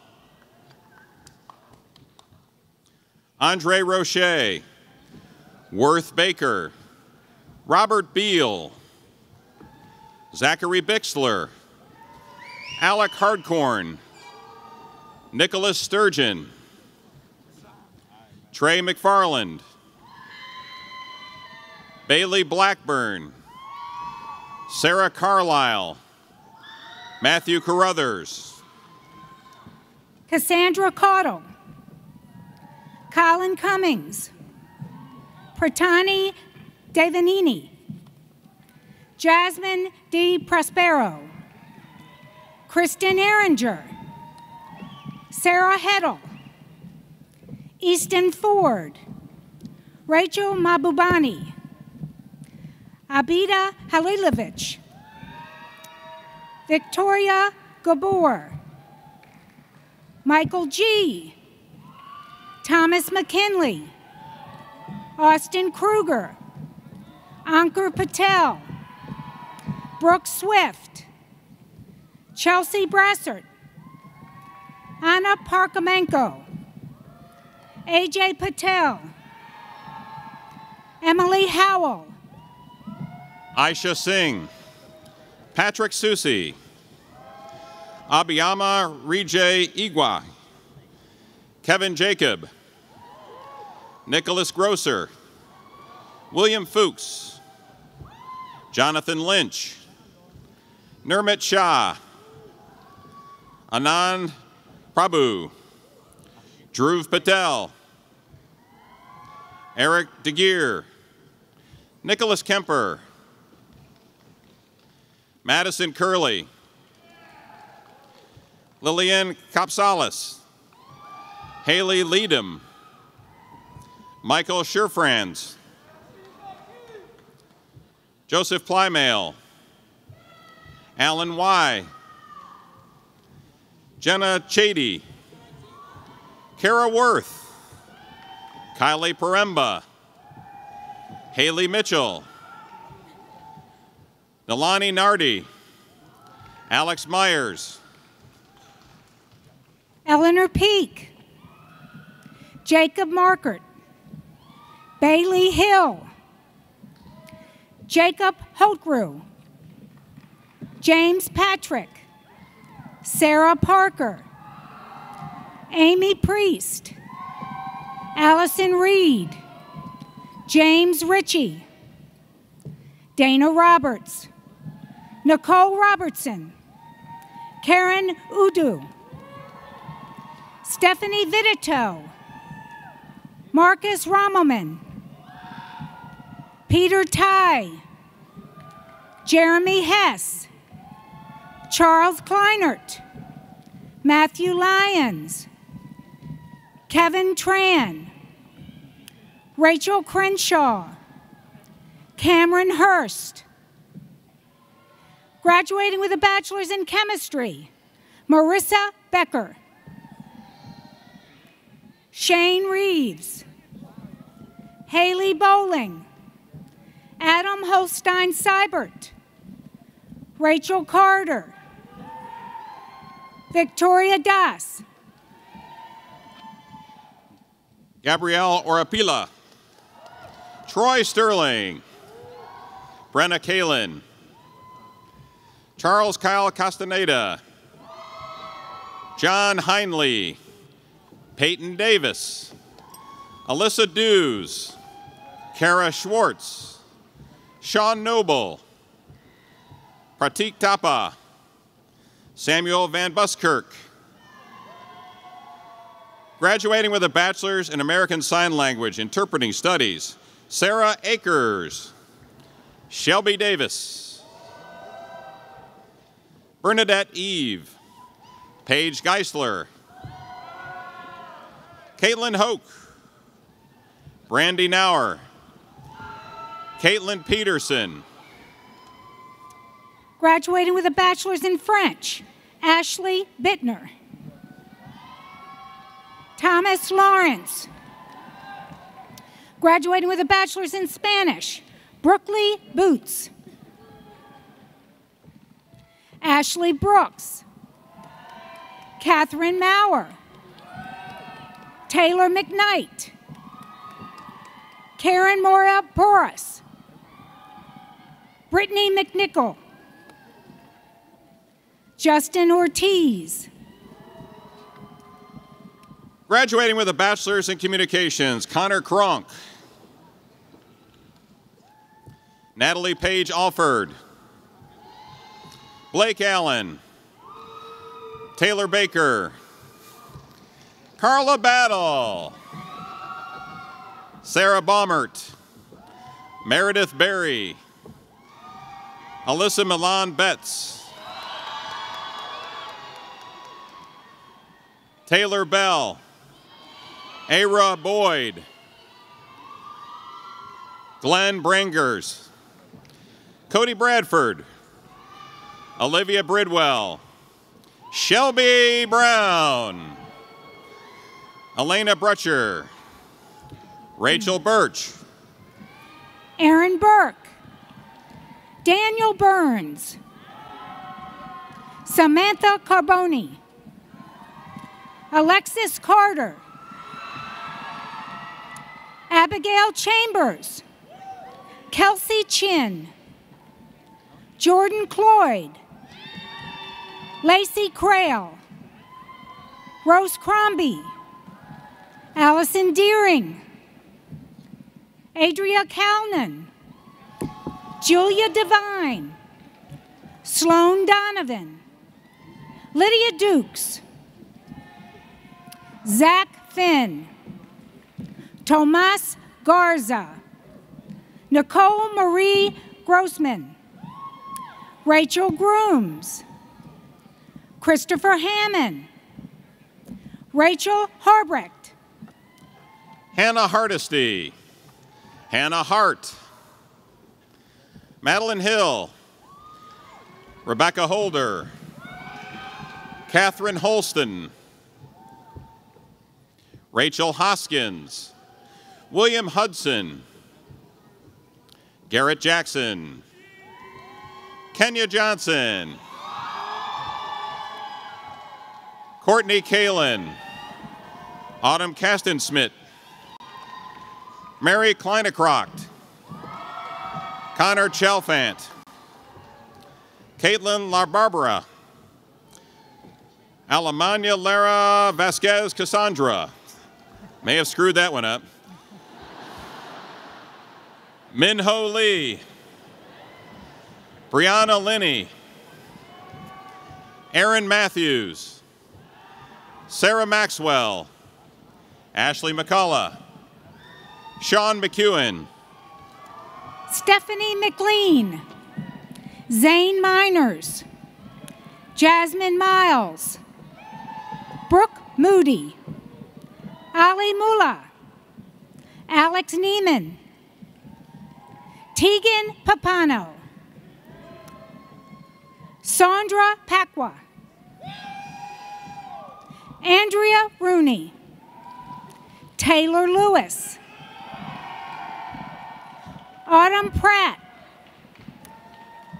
Andre Roche. Worth Baker. Robert Beal, Zachary Bixler, Alec Hardcorn, Nicholas Sturgeon, Trey McFarland, Bailey Blackburn, Sarah Carlisle, Matthew Carruthers, Cassandra Caudle, Colin Cummings, Pratani Devanini, Jasmine D. Prospero, Kristen Erringer, Sarah Heddle, Easton Ford, Rachel Mabubani, Abida Halilovich, Victoria Gabor, Michael G., Thomas McKinley, Austin Kruger, Ankur Patel, Brooke Swift, Chelsea Brassert, Anna Parkamenko, AJ Patel, Emily Howell, Aisha Singh, Patrick Susi, Abiyama Rijay Igwa, Kevin Jacob, Nicholas Grosser, William Fuchs, Jonathan Lynch, Nurmit Shah, Anand Prabhu, Dhruv Patel, Eric DeGeer, Nicholas Kemper, Madison Curley, Lillian Capsalis, Haley Leadham, Michael Sherfranz, Joseph Plymale, Alan Y., Jenna Chady, Kara Worth, Kylie Paremba, Haley Mitchell, Nalani Nardi, Alex Myers, Eleanor Peak, Jacob Markert, Bailey Hill, Jacob Holtgrew, James Patrick, Sarah Parker, Amy Priest, Allison Reed, James Ritchie, Dana Roberts, Nicole Robertson, Karen Udu, Stephanie Vidito, Marcus Ramoman, Peter Ty, Jeremy Hess, Charles Kleinert, Matthew Lyons, Kevin Tran, Rachel Crenshaw, Cameron Hurst. Graduating with a bachelor's in chemistry, Marissa Becker, Shane Reeves, Haley Bowling, Adam Holstein Seibert, Rachel Carter, Victoria Das, Gabrielle Orapila, Troy Sterling, Brenna Kalin, Charles Kyle Castaneda, John Heinley, Peyton Davis, Alyssa Dews, Kara Schwartz, Sean Noble, Pratik Thapa, Samuel Van Buskirk. Graduating with a bachelor's in American Sign Language Interpreting Studies, Sarah Akers, Shelby Davis, Bernadette Eve, Paige Geisler, Caitlin Hoke, Brandy Nauer, Caitlin Peterson. graduating with a bachelor's in French, Ashley Bittner, Thomas Lawrence, graduating with a bachelor's in Spanish, Brookley Boots, Ashley Brooks, Catherine Maurer, Taylor McKnight, Karen Mora Porras, Brittany McNichol, Justin Ortiz, Graduating with a bachelor's in communications, Connor Kronk. Natalie Page Alford. Blake Allen. Taylor Baker. Carla Battle. Sarah Baumert. Meredith Berry. Alyssa Milan Betts. Taylor Bell. Ara Boyd. Glenn Brangers. Cody Bradford. Olivia Bridwell. Shelby Brown. Elena Brutcher. Rachel Birch. Aaron Burke, Daniel Burns, Samantha Carboni, Alexis Carter, Abigail Chambers, Kelsey Chin, Jordan Cloyd, Lacey Crail, Rose Crombie, Allison Deering, Adria Calnan, Julia Devine, Sloan Donovan, Lydia Dukes, Zach Finn, Tomas Garza, Nicole Marie Grossman, Rachel Grooms, Christopher Hammond, Rachel Harbrecht, Hannah Hardesty. Hannah Hart. Madeline Hill. Rebecca Holder. Catherine Holston. Rachel Hoskins. William Hudson. Garrett Jackson. Kenya Johnson. Courtney Kalin. Autumn Castensmith. Mary Kleinecrocht. Connor Chalfant. Caitlin LaBarbera. Alemania Lara Vasquez Cassandra. May have screwed that one up. Minho Lee. Brianna Linney. Aaron Matthews. Sarah Maxwell. Ashley McCullough. Sean McEwen. Stephanie McLean, Zane Miners, Jasmine Miles, Brooke Moody, Ali Mullah, Alex Neiman, Tegan Papano, Sandra Pacwa, Andrea Rooney, Taylor Lewis, Autumn Pratt,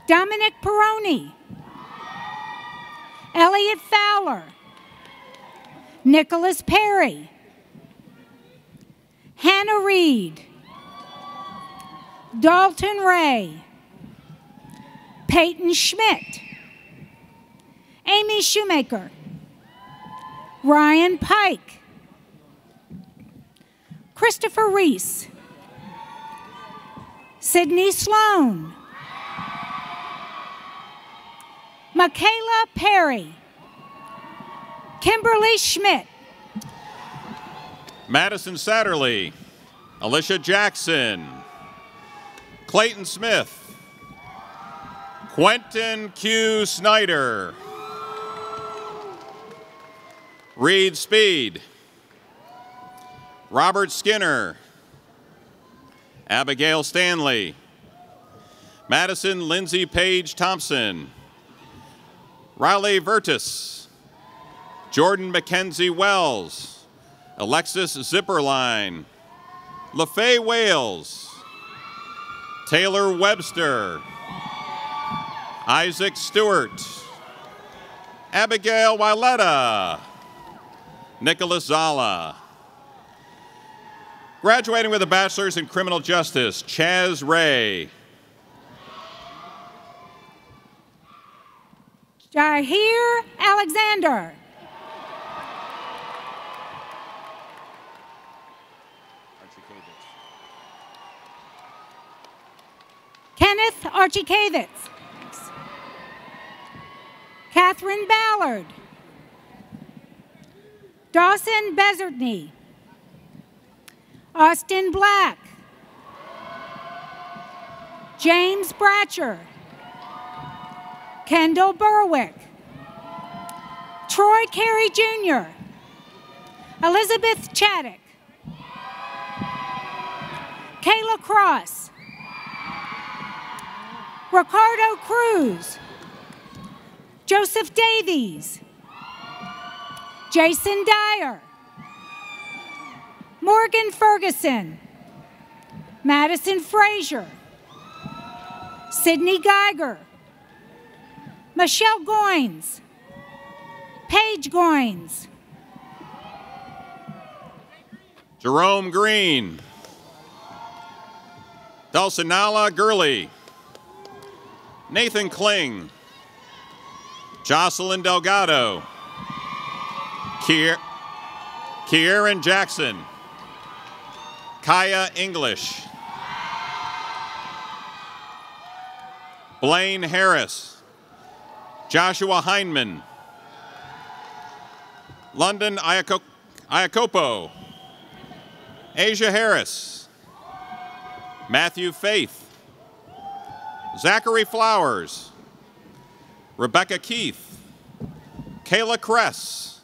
Dominic Peroni, Elliot Fowler, Nicholas Perry, Hannah Reed, Dalton Ray, Peyton Schmidt, Amy Shoemaker, Ryan Pike, Christopher Reese, Sydney Sloan, Michaela Perry, Kimberly Schmidt, Madison Satterley, Alicia Jackson, Clayton Smith, Quentin Q. Snyder, Reed Speed, Robert Skinner, Abigail Stanley, Madison Lindsay Page Thompson, Riley Vertis, Jordan Mackenzie Wells, Alexis Zipperline, LaFay Wales, Taylor Webster, Isaac Stewart, Abigail Wyletta, Nicholas Zala. Graduating with a bachelor's in criminal justice, Chaz Ray. Dahir Alexander. Kenneth Archikavitz. Catherine Ballard. Dawson Bezertney. Austin Black. James Bratcher. Kendall Berwick. Troy Carey Jr. Elizabeth Chaddock. Kayla Cross. Ricardo Cruz. Joseph Davies. Jason Dyer. Morgan Ferguson. Madison Frazier. Sydney Geiger. Michelle Goins. Paige Goins. Jerome Green. Dulcinala Gurley. Nathan Kling. Jocelyn Delgado. Kieran Jackson. Kaya English. Blaine Harris. Joshua Heinman. London Iacopo. Asia Harris. Matthew Faith. Zachary Flowers. Rebecca Keith. Kayla Kress.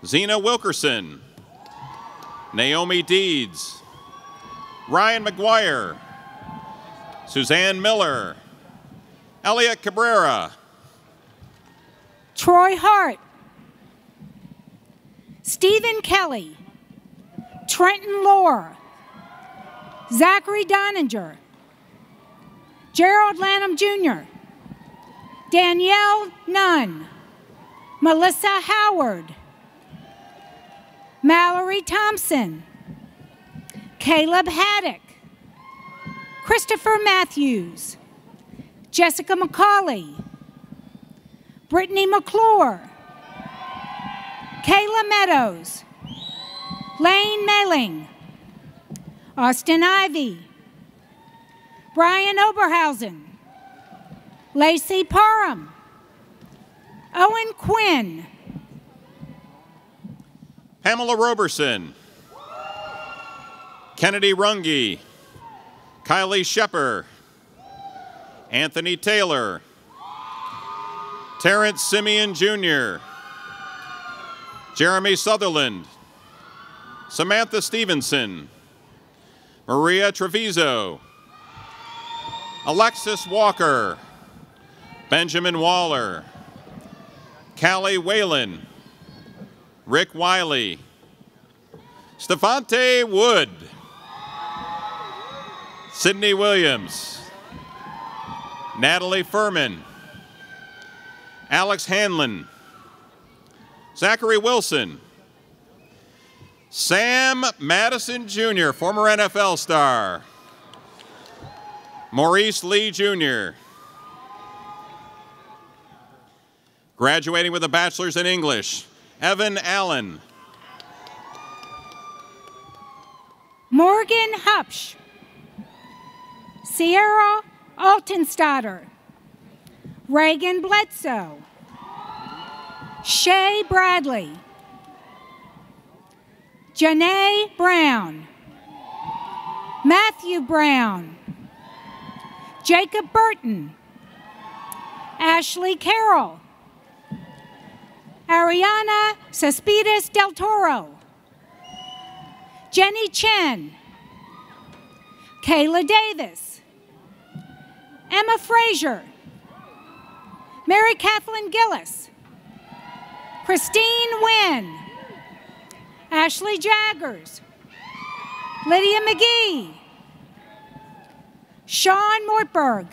Zena Wilkerson. Naomi Deeds. Ryan McGuire. Suzanne Miller. Elliot Cabrera. Troy Hart. Stephen Kelly. Trenton Lohr. Zachary Doninger. Gerald Lanham Jr. Danielle Nunn. Melissa Howard. Mallory Thompson. Caleb Haddock. Christopher Matthews. Jessica McCauley. Brittany McClure. Kayla Meadows. Lane Melling. Austin Ivy. Brian Oberhausen. Lacey Parham. Owen Quinn. Pamela Roberson. Kennedy Runge. Kylie Shepper. Anthony Taylor. Terrence Simeon Jr. Jeremy Sutherland. Samantha Stevenson. Maria Treviso. Alexis Walker. Benjamin Waller. Callie Whalen. Rick Wiley. Stefante Wood. Sydney Williams. Natalie Furman. Alex Hanlon. Zachary Wilson. Sam Madison Jr., former NFL star. Maurice Lee Jr. Graduating with a bachelor's in English, Evan Allen. Morgan Hupsch. Sierra Altenstatter. Reagan Bledsoe. Shay Bradley. Janae Brown. Matthew Brown. Jacob Burton. Ashley Carroll. Ariana Cespedes Del Toro. Jenny Chen. Kayla Davis. Emma Frazier. Mary Kathleen Gillis. Christine Wynn. Ashley Jaggers. Lydia McGee. Sean Mortberg.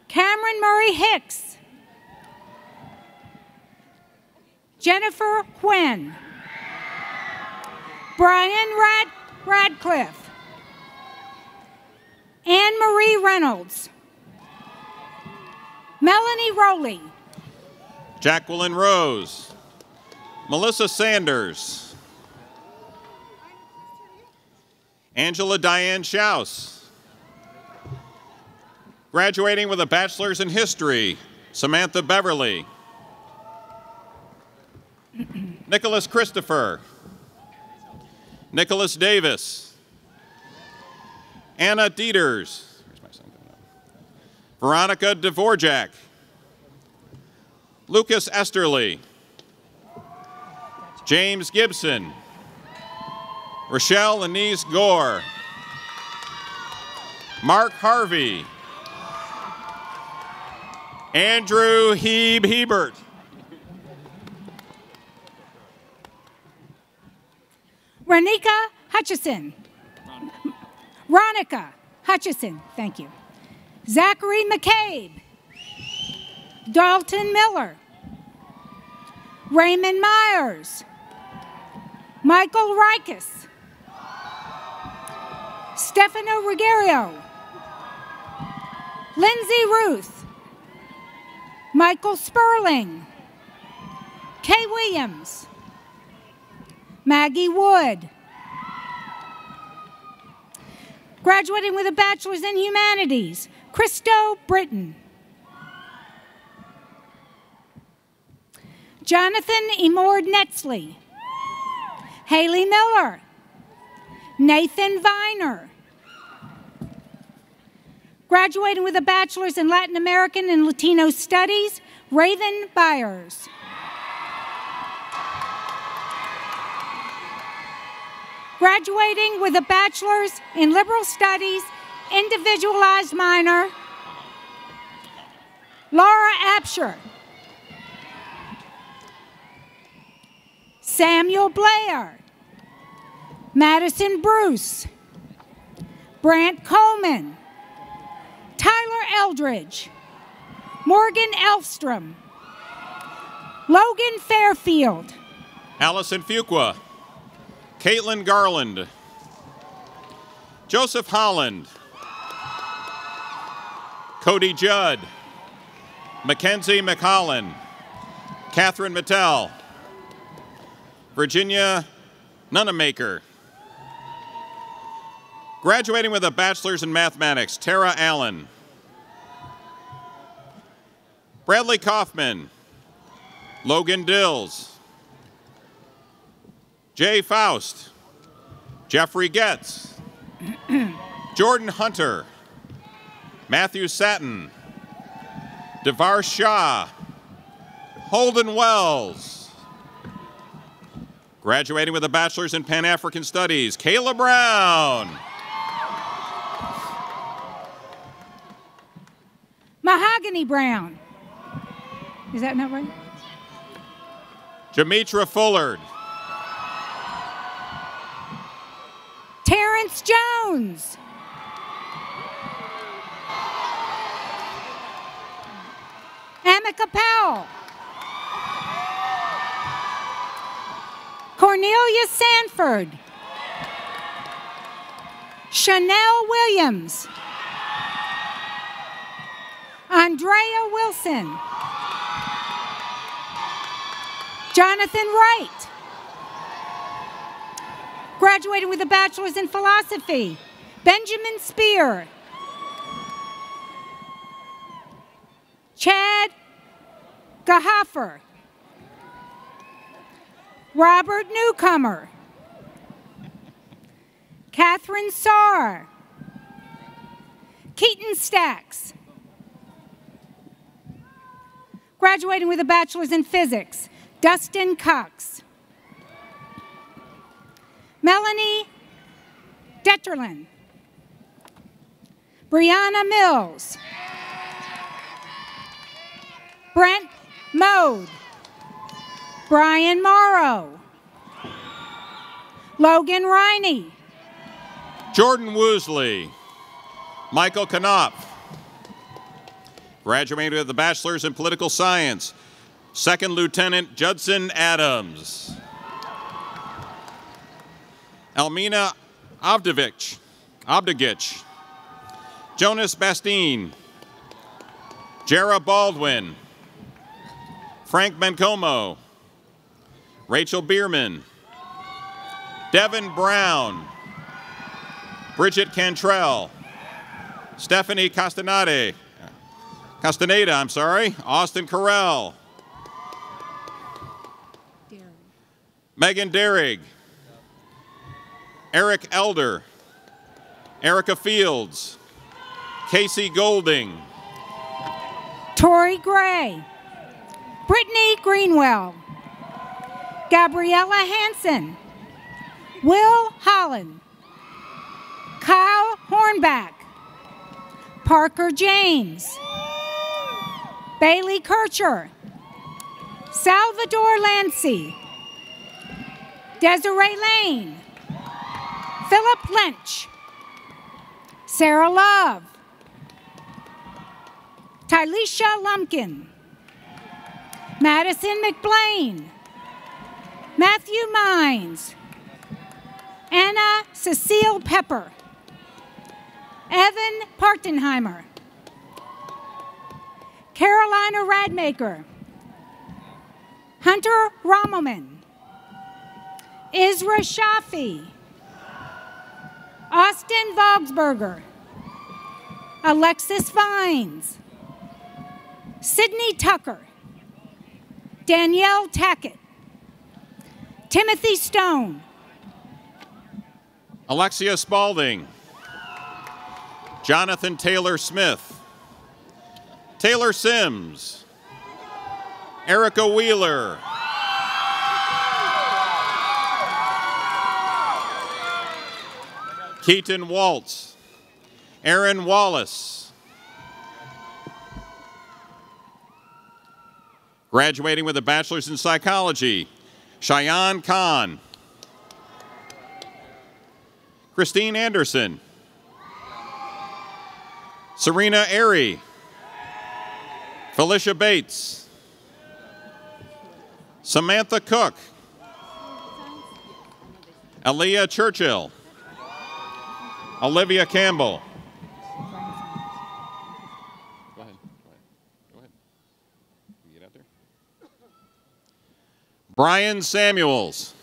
Cameron Murray Hicks. Jennifer Quinn. Brian Radcliffe. Anne Marie Reynolds. Melanie Rowley. Jacqueline Rose. Melissa Sanders. Angela Diane Schaus. Graduating with a bachelor's in history, Samantha Beverly. Nicholas Christopher. Nicholas Davis. Anna Dieters. Veronica Dvorak. Lucas Esterly. James Gibson. Rochelle Anise Gore. Mark Harvey. Andrew Hebert. Ronika Hutchison. Ronica Hutchison, thank you. Zachary McCabe. Dalton Miller. Raymond Myers. Michael Rikus. Stefano Ruggiero. Lindsay Ruth. Michael Sperling. Kay Williams. Maggie Wood. Graduating with a bachelor's in humanities, Christo Britton. Jonathan Emord Netzley. Haley Miller. Nathan Viner. Graduating with a bachelor's in Latin American and Latino Studies, Raven Byers. Graduating with a bachelor's in liberal studies, individualized minor, Laura Apsher. Samuel Blair. Madison Bruce. Brant Coleman. Tyler Eldridge. Morgan Elfstrom. Logan Fairfield. Allison Fuqua. Caitlin Garland. Joseph Holland. Cody Judd. Mackenzie McCollin. Catherine Mattel. Virginia Nunamaker. Graduating with a bachelor's in mathematics, Tara Allen. Bradley Kaufman. Logan Dills. Jay Faust. Jeffrey Getz. Jordan Hunter. Matthew Satin. Devar Shah. Holden Wells. Graduating with a bachelor's in Pan-African Studies, Kayla Brown. Mahogany Brown. Is that not right? Jamitra Fullard. Terrence Jones. Amika Powell. Cornelia Sanford. Chanel Williams. Andrea Wilson. Jonathan Wright. Graduated with a bachelor's in philosophy, Benjamin Spear. Chad Gahoffer. Robert Newcomer. Catherine Sarr. Keaton Stacks. Graduating with a bachelor's in physics, Dustin Cox. Melanie Detterlin. Brianna Mills. Brent Mode. Brian Morrow. Logan Riney. Jordan Woosley. Michael Knopf. Graduated with a bachelor's in political science, Second Lieutenant Judson Adams. Almina Obdagich. Jonas Bastine. Jara Baldwin, Frank Bencomo, Rachel Bierman, Devin Brown, Bridget Cantrell, Stephanie Castaneda, Austin Carell, Megan Derrig, Eric Elder, Erica Fields, Casey Golding, Tori Gray, Brittany Greenwell, Gabriella Hansen, Will Holland, Kyle Hornback, Parker James, Bailey Kircher, Salvador Lancy, Desiree Lane, Philip Lynch, Sarah Love, Tylisha Lumpkin, Madison McBlain, Matthew Mines, Anna Cecile Pepper, Evan Partenheimer, Carolina Radmaker, Hunter Rommelman, Isra Shafi, Austin Vogsberger, Alexis Vines, Sydney Tucker, Danielle Tackett, Timothy Stone, Alexia Spalding, Jonathan Taylor Smith, Taylor Sims, Erica Wheeler, Keaton Waltz, Aaron Wallace. Graduating with a bachelor's in psychology, Cheyenne Khan, Christine Anderson, Serena Airy, Felicia Bates, Samantha Cook, Aaliyah Churchill, Olivia Campbell. Go ahead. Can you get out there? Brian Samuels.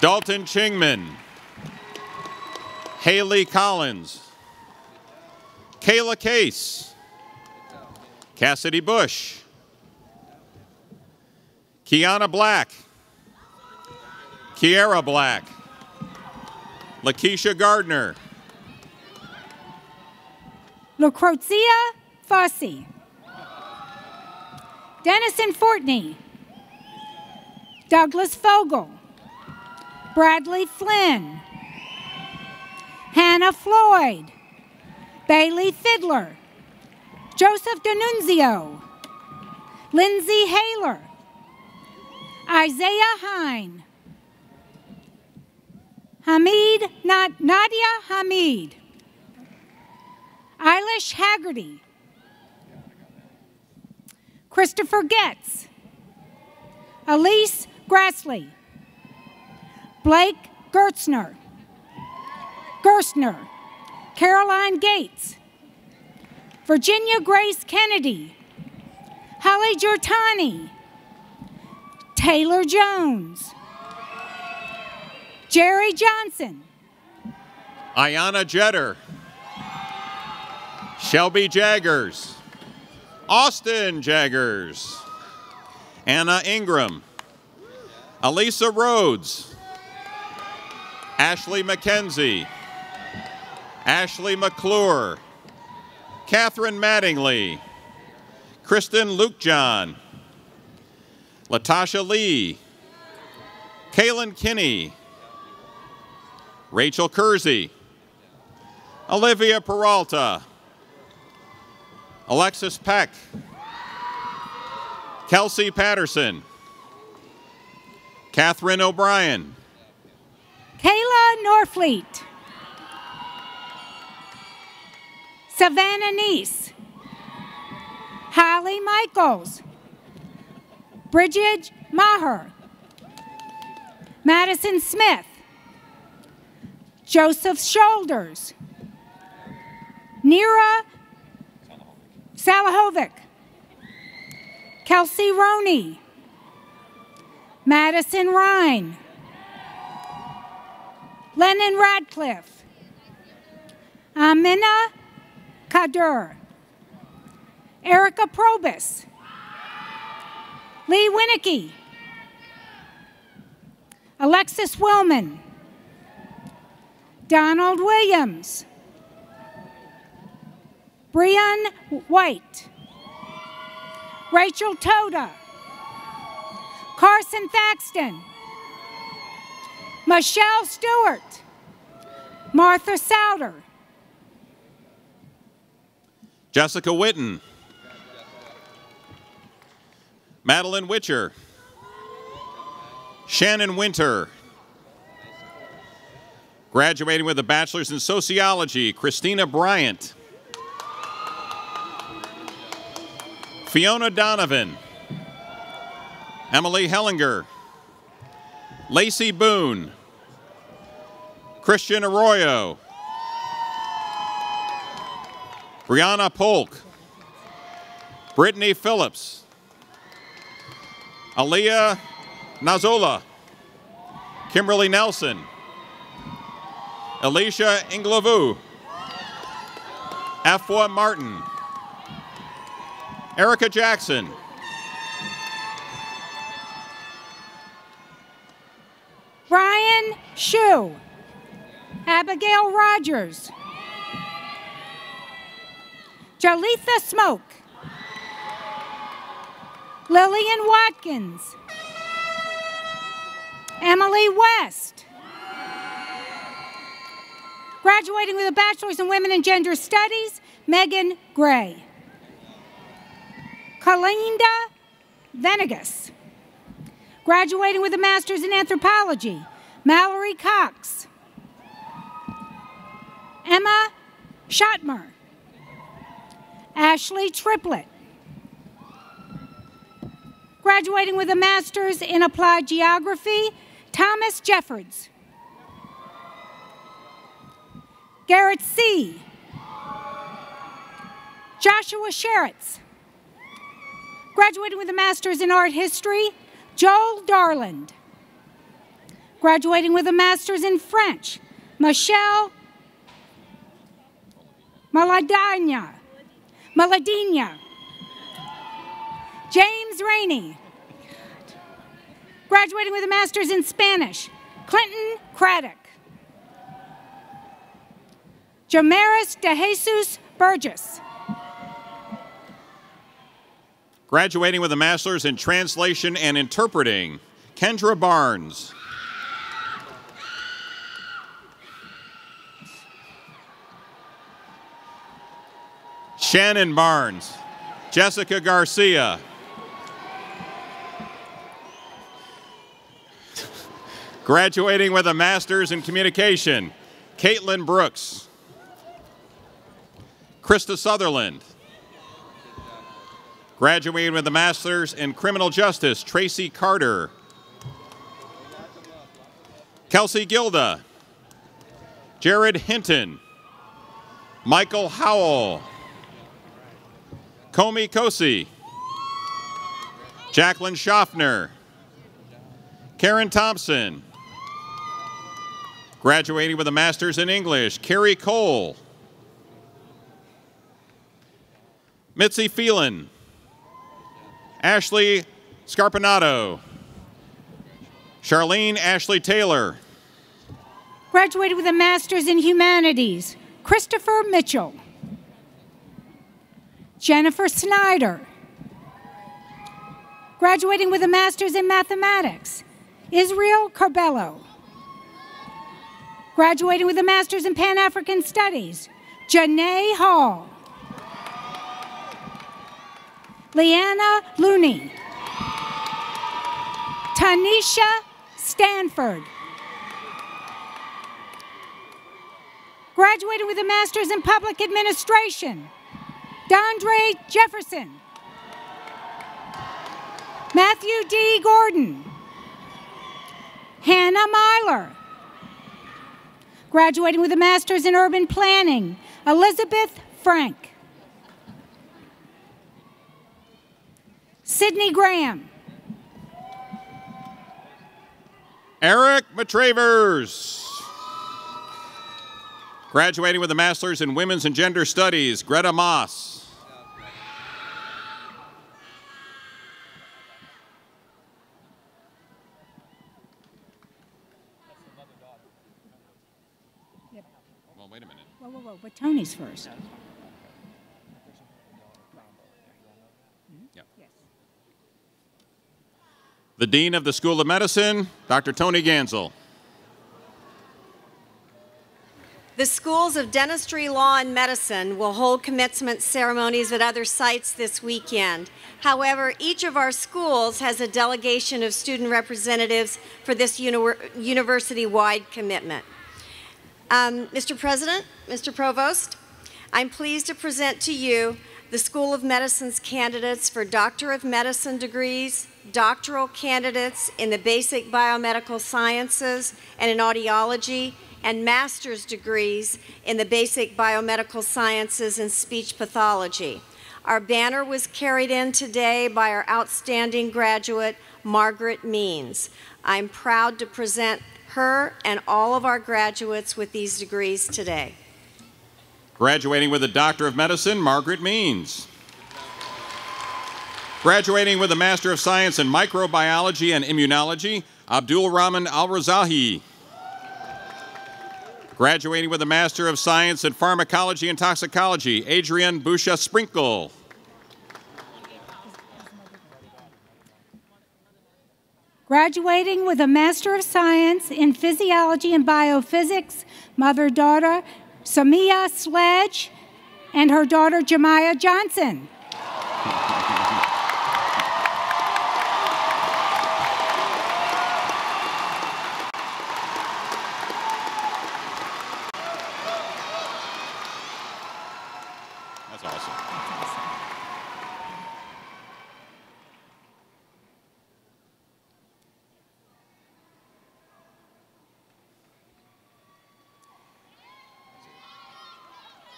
Dalton Chingman, Haley Collins, Kayla Case, Cassidy Bush, Kiana Black, Kiara Black, Lakeisha Gardner, Lucrezia Fossey, Dennison Fortney, Douglas Fogel, Bradley Flynn, Hannah Floyd, Bailey Fiddler, Joseph D'Annunzio, Lindsay Haler, Isaiah Hine, Nadia Hamid, Eilish Haggerty, Christopher Getz, Elise Grassley, Blake Gerstner, Caroline Gates, Virginia Grace Kennedy, Holly Giortani, Taylor Jones, Jerry Johnson, Ayanna Jetter, Shelby Jaggers, Austin Jaggers, Anna Ingram, Elisa Rhodes, Ashley McKenzie, Ashley McClure, Catherine Mattingly, Kristen Lukejohn, Latasha Lee, Kaylin Kinney, Rachel Kersey, Olivia Peralta, Alexis Peck, Kelsey Patterson, Catherine O'Brien, Kayla Norfleet, Savannah Neese, Holly Michaels, Bridget Maher, Madison Smith, Joseph Shoulders, Nira Salahovic, Kelsey Roney, Madison Rhine, Lennon Radcliffe, Amina Kadur, Erica Probus, Lee Winnicky, Alexis Willman, Donald Williams, Brian White, Rachel Toda, Carson Thaxton, Michelle Stewart, Martha Souter, Jessica Witten, Madeline Witcher, Shannon Winter. Graduating with a bachelor's in sociology, Christina Bryant, Fiona Donovan, Emily Hellinger, Lacey Boone, Christian Arroyo, Brianna Polk, Brittany Phillips, Aaliyah Nazola, Kimberly Nelson, Alicia Inglavu, Afua Martin, Erica Jackson, Brian Shue, Abigail Rogers, Jalitha Smoke, Lillian Watkins, Emily West. Graduating with a bachelor's in women and gender studies, Megan Gray. Kalinda Venegas. Graduating with a master's in anthropology, Mallory Cox. Emma Schottmer. Ashley Triplett. Graduating with a master's in applied geography, Thomas Jeffords. Garrett C. Joshua Sheritz. Graduating with a master's in art history, Joel Darland. Graduating with a master's in French, Michelle Maladina. James Rainey. Graduating with a master's in Spanish, Clinton Craddock. Jamaris De Jesus Burgess. Graduating with a master's in translation and interpreting, Kendra Barnes. Shannon Barnes, Jessica Garcia. Graduating with a master's in communication, Caitlin Brooks. Krista Sutherland. Graduating with a master's in criminal justice, Tracy Carter. Kelsey Gilda. Jared Hinton. Michael Howell. Comey Kosi. Jacqueline Schaffner. Karen Thompson. Graduating with a master's in English, Carrie Cole. Mitzi Phelan. Ashley Scarpinato. Charlene Ashley Taylor. Graduated with a master's in humanities, Christopher Mitchell. Jennifer Snyder. Graduating with a master's in mathematics, Israel Carbello. Graduating with a master's in Pan-African Studies, Janae Hall. Leanna Looney. Tanisha Stanford. Graduating with a master's in public administration, Dondre Jefferson. Matthew D. Gordon. Hannah Myler. Graduating with a master's in urban planning, Elizabeth Frank. Sydney Graham. Eric Matravers. Graduating with a master's in women's and gender studies, Greta Moss. Well, wait a minute. Whoa, but Tony's first. Yep. The Dean of the School of Medicine, Dr. Tony Gansel. The schools of dentistry, law, and medicine will hold commencement ceremonies at other sites this weekend. However, each of our schools has a delegation of student representatives for this university-wide commitment. Mr. President, Mr. Provost, I'm pleased to present to you the School of Medicine's candidates for Doctor of Medicine degrees, doctoral candidates in the basic biomedical sciences and in audiology, and master's degrees in the basic biomedical sciences and speech pathology. Our banner was carried in today by our outstanding graduate, Margaret Means. I'm proud to present her and all of our graduates with these degrees today. Graduating with a Doctor of Medicine, Margaret Means. Graduating with a Master of Science in Microbiology and Immunology, Abdul Rahman Al-Razahi. Graduating with a Master of Science in Pharmacology and Toxicology, Adrian Busha Sprinkle. Graduating with a Master of Science in Physiology and Biophysics, mother-daughter Samia Sledge and her daughter Jemiah Johnson. That's awesome.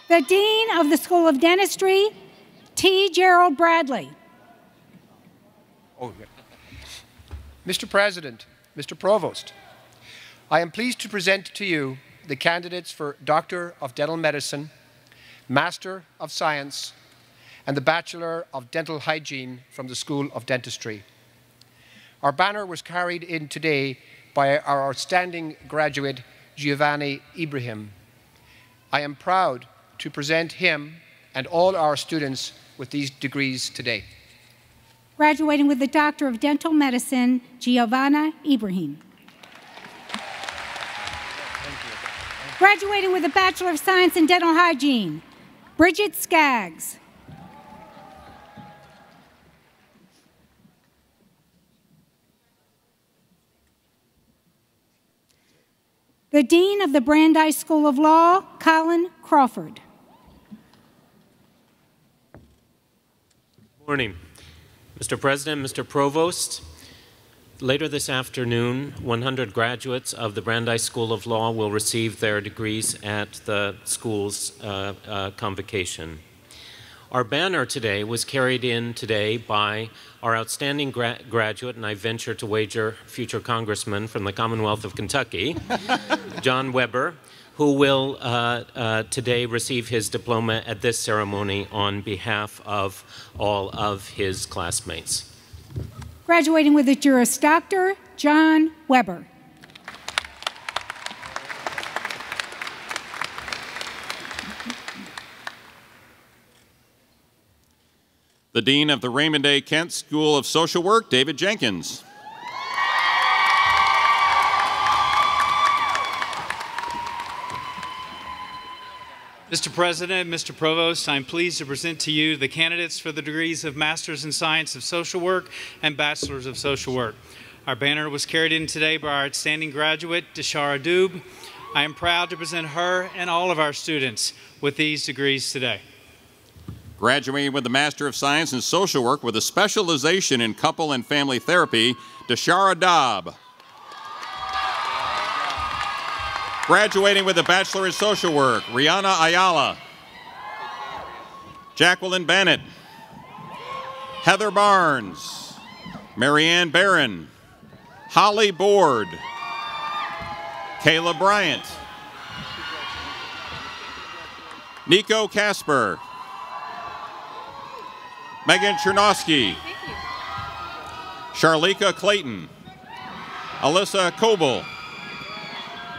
The Dean of the School of Dentistry, T. Gerald Bradley. Mr. President, Mr. Provost, I am pleased to present to you the candidates for Doctor of Dental Medicine, Master of Science, and the Bachelor of Dental Hygiene from the School of Dentistry. Our banner was carried in today by our outstanding graduate, Giovanni Ibrahim. I am proud to present him and all our students with these degrees today. Graduating with the Doctor of Dental Medicine, Giovanna Ibrahim. Graduating with a Bachelor of Science in Dental Hygiene, Bridget Skaggs. The Dean of the Brandeis School of Law, Colin Crawford. Good morning. Mr. President, Mr. Provost, later this afternoon, 100 graduates of the Brandeis School of Law will receive their degrees at the school's convocation. Our banner today was carried in today by our outstanding graduate, and I venture to wager future congressman from the Commonwealth of Kentucky, John Weber, who will today receive his diploma at this ceremony on behalf of all of his classmates. Graduating with a Juris Doctor, John Weber. The Dean of the Raymond A. Kent School of Social Work, David Jenkins. Mr. President, Mr. Provost, I'm pleased to present to you the candidates for the degrees of Masters in Science of Social Work and Bachelors of Social Work. Our banner was carried in today by our outstanding graduate, Deshara Doob. I am proud to present her and all of our students with these degrees today. Graduating with the Master of Science in Social Work with a specialization in couple and family therapy, Deshara Dobb. Graduating with a Bachelor in Social Work, Rihanna Ayala. Jacqueline Bennett. Heather Barnes. Marianne Barron. Holly Board. Kayla Bryant. Nico Casper. Megan Chernosky. Charlika Clayton. Alyssa Coble.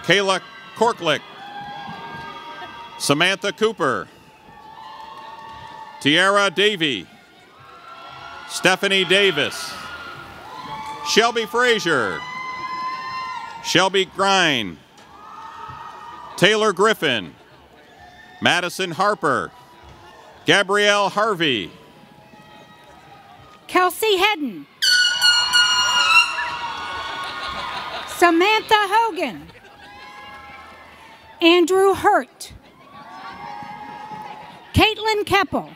Kayla Korklick. Samantha Cooper. Tiara Davey. Stephanie Davis. Shelby Frazier. Shelby Grine. Taylor Griffin. Madison Harper. Gabrielle Harvey. Kelsey Hedden. Samantha Hogan. Andrew Hurt. Caitlin Keppel.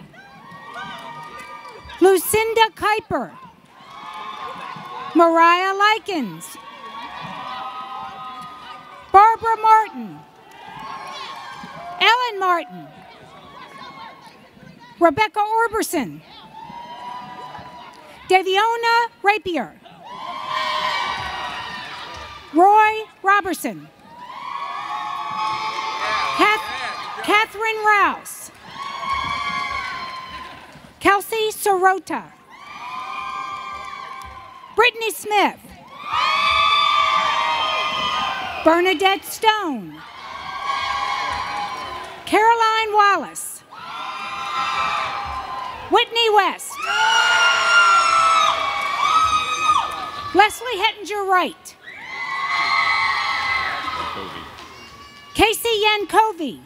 Lucinda Kuiper. Mariah Likens. Barbara Martin. Ellen Martin. Rebecca Orberson. Daviona Rapier. Roy Robertson. Catherine Rouse. Kelsey Sorota. Brittany Smith. Bernadette Stone. Caroline Wallace. Whitney West. Leslie Hettinger Wright. Casey Yankovey.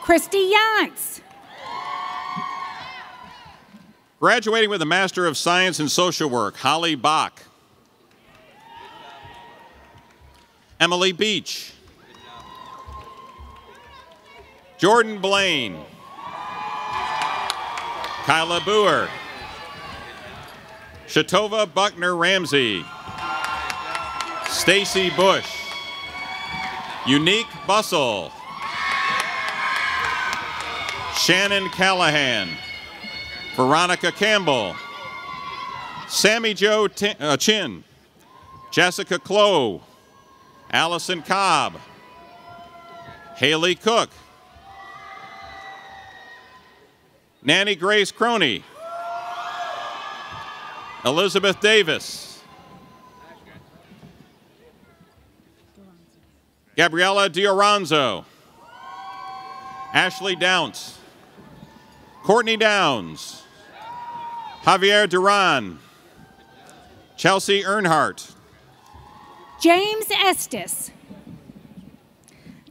Christy Yance. Graduating with a Master of Science in Social Work, Holly Bach. Emily Beach. Jordan Blaine. Kyla Boer. Shatova Buckner Ramsey. Stacy Bush. Unique Bussell. Shannon Callahan. Veronica Campbell. Sammy Jo Chin. Jessica Clow. Allison Cobb. Haley Cook. Nanny Grace Croney. Elizabeth Davis. Gabriella Dioranzo. Ashley Dounce. Courtney Downs. Javier Duran. Chelsea Earnhardt. James Estes.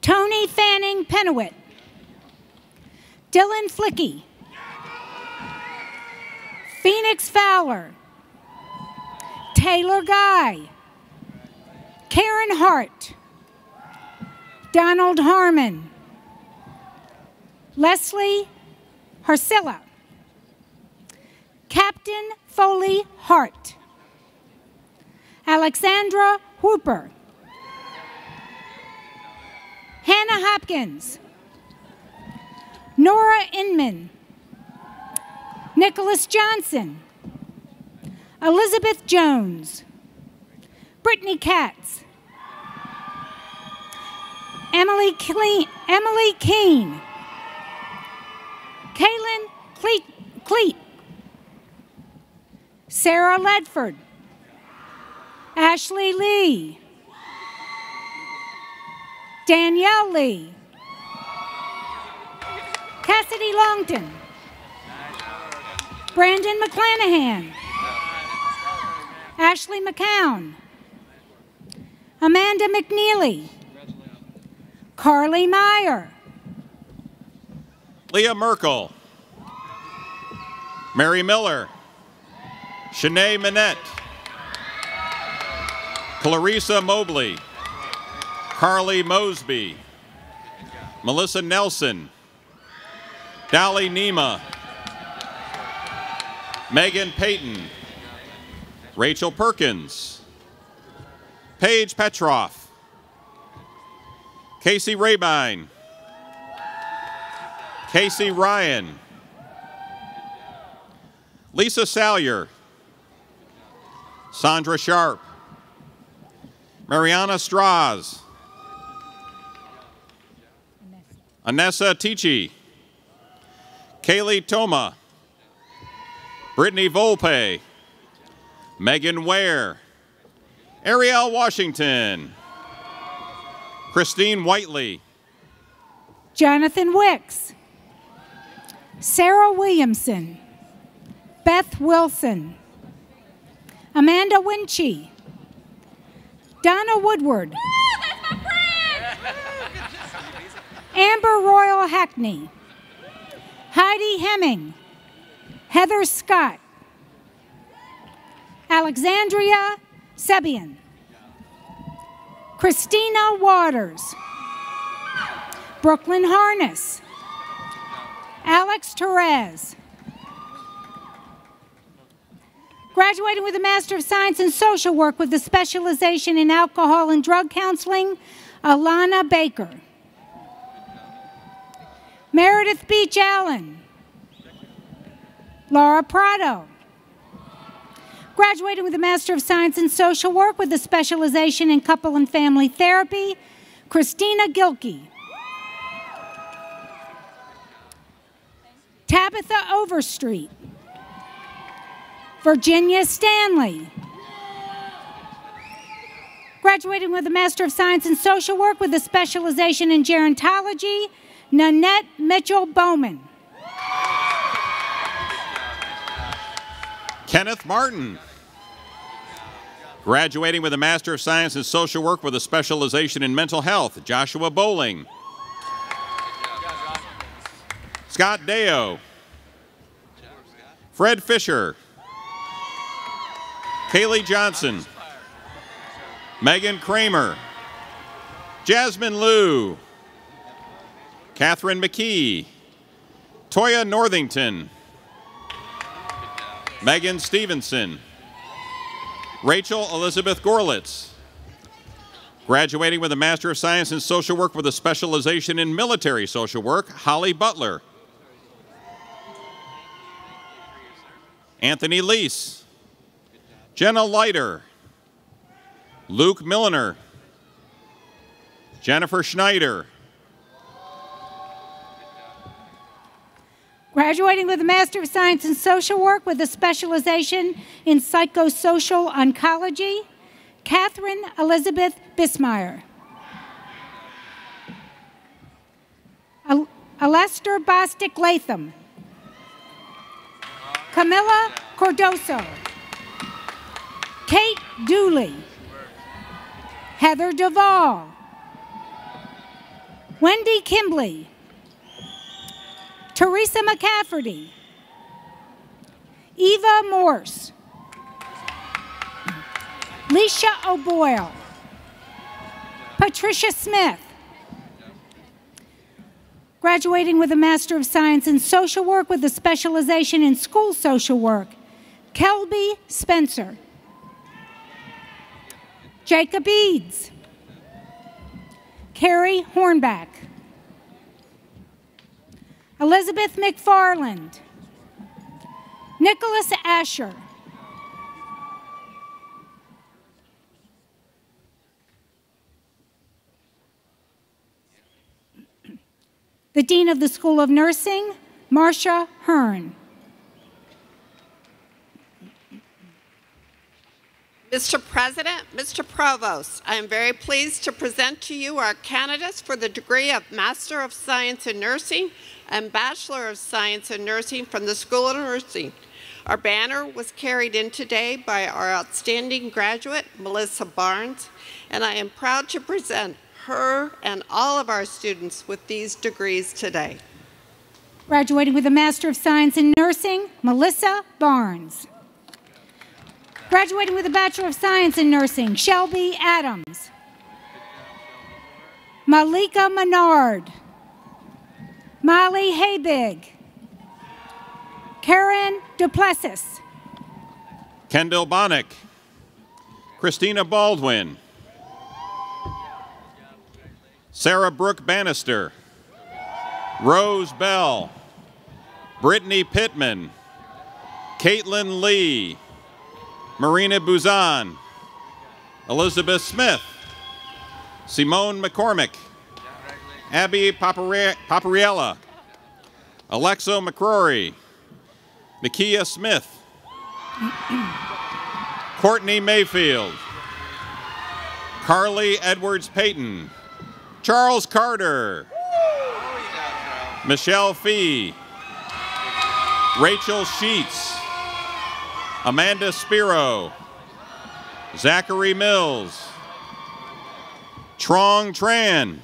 Tony Fanning Pennewitt. Dylan Flicky. Phoenix Fowler. Taylor Guy. Karen Hart. Donald Harmon. Leslie Harsilla. Captain Foley Hart. Alexandra Hooper. Hannah Hopkins. Nora Inman. Nicholas Johnson. Elizabeth Jones. Brittany Katz. Emily Keene. Kaylin Cleet. Sarah Ledford. Ashley Lee. Danielle Lee. Cassidy Longton. Brandon McClanahan. Ashley McCown. Amanda McNeely. Carly Meyer. Leah Merkel. Mary Miller. Shanae Minette. Clarissa Mobley. Carly Mosby. Melissa Nelson. Dolly Nema. Megan Payton. Rachel Perkins. Paige Petroff. Casey Rabine. Casey Ryan. Lisa Salyer. Sandra Sharp. Mariana Strauss. Anessa Tichy. Kaylee Toma. Brittany Volpe. Megan Ware. Ariel Washington. Christine Whiteley. Jonathan Wicks. Sarah Williamson. Beth Wilson. Amanda Winchie. Donna Woodward. Amber Royal Hackney. Heidi Hemming. Heather Scott. Alexandria Sebian. Christina Waters. Brooklyn Harness. Alex Therese. Graduating with a Master of Science in Social Work with a specialization in alcohol and drug counseling, Alana Baker. Meredith Beach Allen. Laura Prado. Graduating with a Master of Science in Social Work with a specialization in couple and family therapy, Christina Gilkey. Tabitha Overstreet. Virginia Stanley. Graduating with a Master of Science in Social Work with a specialization in gerontology, Nanette Mitchell-Bowman. Kenneth Martin. Graduating with a Master of Science in Social Work with a specialization in mental health, Joshua Bowling. Scott Deo. Fred Fisher. Kaylee Johnson. Megan Kramer. Jasmine Liu. Catherine McKee. Toya Northington. Megan Stevenson. Rachel Elizabeth Gorlitz. Graduating with a Master of Science in Social Work with a specialization in military social work, Holly Butler. Anthony Lease. Jenna Leiter. Luke Milliner. Jennifer Schneider. Graduating with a Master of Science in Social Work with a specialization in psychosocial oncology, Catherine Elizabeth Bismeyer. Alester Bostic Latham. Camilla Cordoso. Kate Dooley. Heather Duvall. Wendy Kimbley. Teresa McCafferty. Eva Morse. Leisha O'Boyle. Patricia Smith. Graduating with a Master of Science in Social Work with a specialization in school social work, Kelby Spencer. Jacob Eads. Carrie Hornback. Elizabeth McFarland. Nicholas Asher. The Dean of the School of Nursing, Marcia Hearn. Mr. President, Mr. Provost, I am very pleased to present to you our candidates for the degree of Master of Science in Nursing and Bachelor of Science in Nursing from the School of Nursing. Our banner was carried in today by our outstanding graduate, Melissa Barnes, and I am proud to present her and all of our students with these degrees today. Graduating with a Master of Science in Nursing, Melissa Barnes. Graduating with a Bachelor of Science in Nursing, Shelby Adams. Malika Menard. Molly Habig. Karen Duplessis. Kendall Bonnick. Christina Baldwin. Sarah Brooke Bannister, Rose Bell, Brittany Pittman, Caitlin Lee, Marina Buzan, Elizabeth Smith, Simone McCormick, Abby Papariella, Alexo McCrory, Nakia Smith, Courtney Mayfield, Carly Edwards Payton, Charles Carter, Michelle Fee, Rachel Sheets, Amanda Spiro, Zachary Mills, Trong Tran,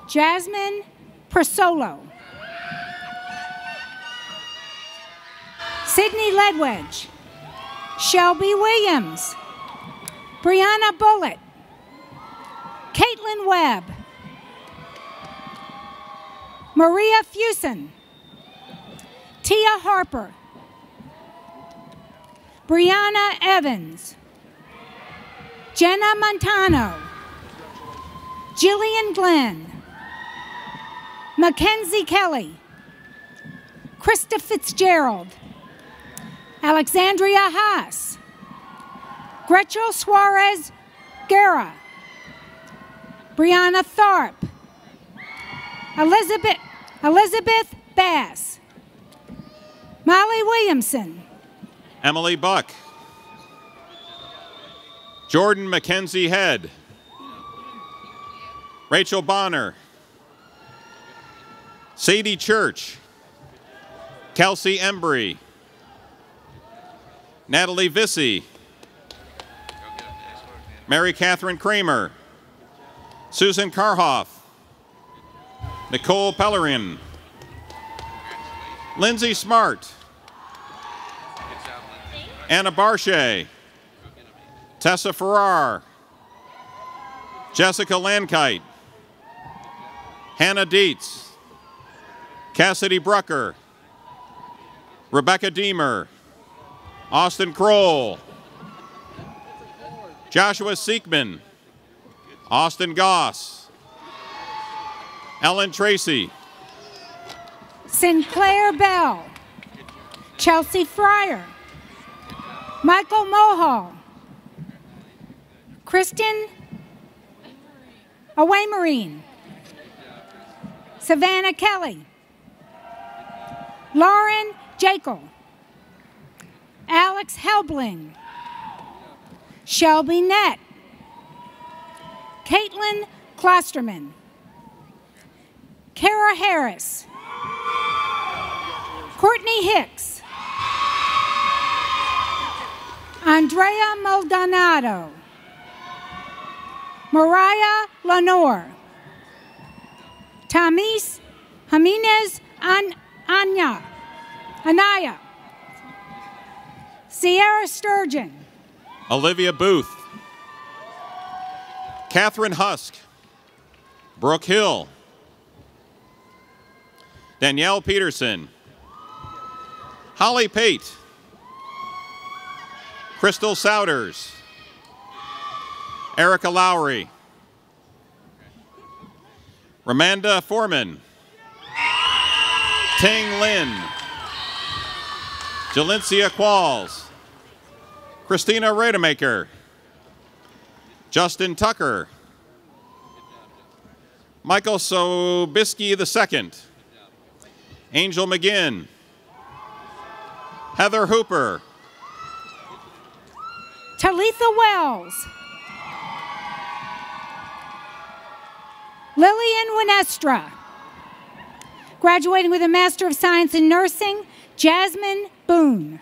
Jasmine Persolo, Sydney Ledwedge, Shelby Williams, Brianna Bullitt, Caitlin Webb, Maria Fusen, Tia Harper, Brianna Evans, Jenna Montano, Jillian Glenn, Mackenzie Kelly, Krista Fitzgerald, Alexandria Haas, Gretchen Suarez Guerra, Brianna Tharp, Elizabeth Bass, Molly Williamson, Emily Buck, Jordan Mackenzie Head, Rachel Bonner, Sadie Church, Kelsey Embry, Natalie Vissy, Mary Catherine Kramer, Susan Karhoff, Nicole Pellerin, Lindsay Smart, Anna Barche, Tessa Farrar, Jessica Lankite, Hannah Dietz, Cassidy Brucker, Rebecca Deemer, Austin Kroll, Joshua Seekman, Austin Goss, Ellen Tracy, Sinclair Bell, Chelsea Fryer, Michael Mohall, Kristen Awaymarine, Savannah Kelly, Lauren Jekyll, Alex Helbling, Shelby Nett, Caitlin Klosterman, Kara Harris, Courtney Hicks, Andrea Maldonado, Mariah Lenore, Tamis Jimenez Anaya, Sierra Sturgeon, Olivia Booth, Catherine Husk, Brooke Hill, Danielle Peterson, Holly Pate, Crystal Souders, Erica Lowry, Ramanda Foreman, Ting Lin, Jalencia Qualls, Christina Rademacher, Justin Tucker, Michael Sobisky II, Angel McGinn, Heather Hooper, Talitha Wells, Lillian Winestra. Graduating with a Master of Science in Nursing, Jasmine Boone.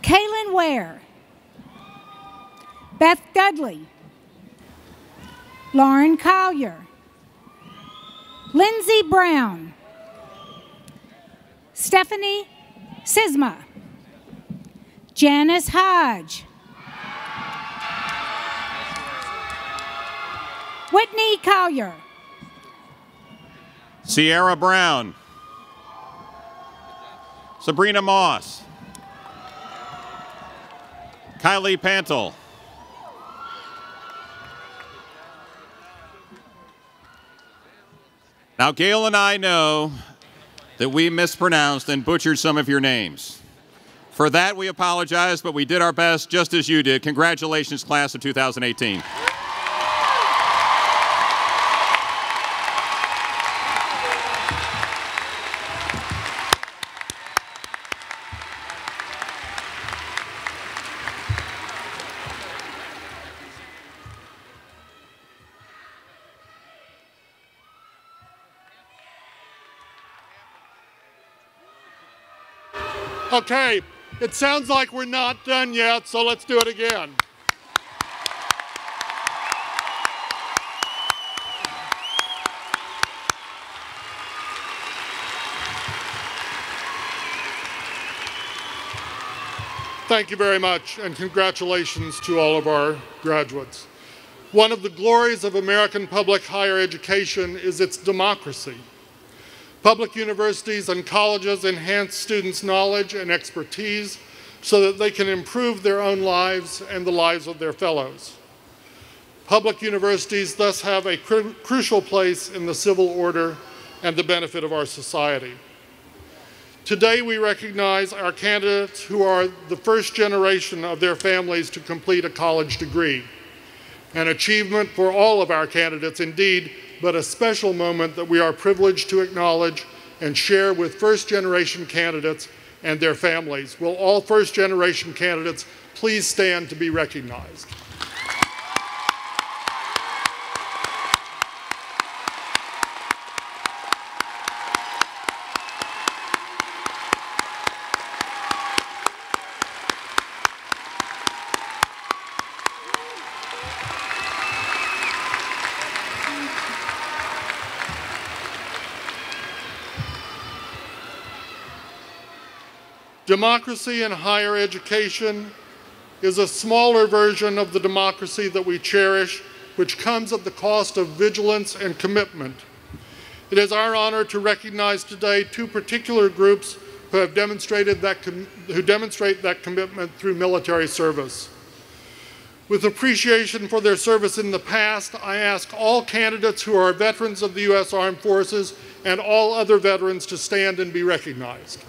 Kaylin Ware, Beth Dudley, Lauren Collier, Lindsay Brown, Stephanie Sisma, Janice Hodge, Whitney Collier, Sierra Brown, Sabrina Moss, Kylie Pantel. Now, Gail and I know that we mispronounced and butchered some of your names. For that, we apologize, but we did our best just as you did. Congratulations, class of 2018. Okay, it sounds like we're not done yet, so let's do it again. Thank you very much, and congratulations to all of our graduates. One of the glories of American public higher education is its democracy. Public universities and colleges enhance students' knowledge and expertise so that they can improve their own lives and the lives of their fellows. Public universities thus have a crucial place in the civil order and the benefit of our society. Today we recognize our candidates who are the first generation of their families to complete a college degree. An achievement for all of our candidates indeed, but a special moment that we are privileged to acknowledge and share with first-generation candidates and their families. Will all first-generation candidates please stand to be recognized? Democracy in higher education is a smaller version of the democracy that we cherish, which comes at the cost of vigilance and commitment. It is our honor to recognize today two particular groups who have demonstrate that commitment through military service. With appreciation for their service in the past, I ask all candidates who are veterans of the U.S. Armed Forces and all other veterans to stand and be recognized.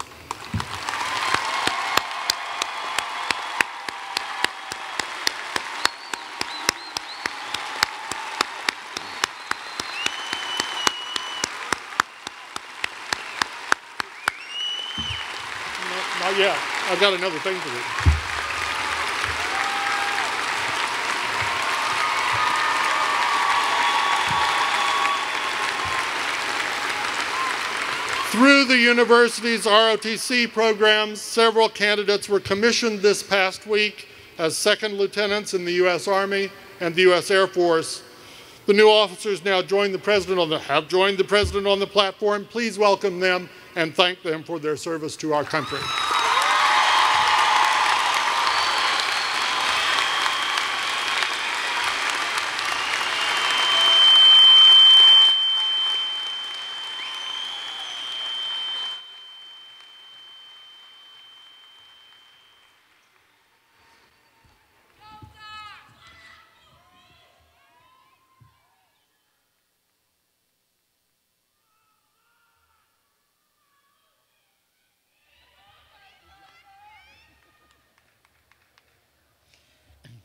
Not yet. I've got another thing to do. Through the university's ROTC programs, several candidates were commissioned this past week as second lieutenants in the U.S. Army and the U.S. Air Force. The new officers now have joined the president on the platform. Please welcome them and thank them for their service to our country.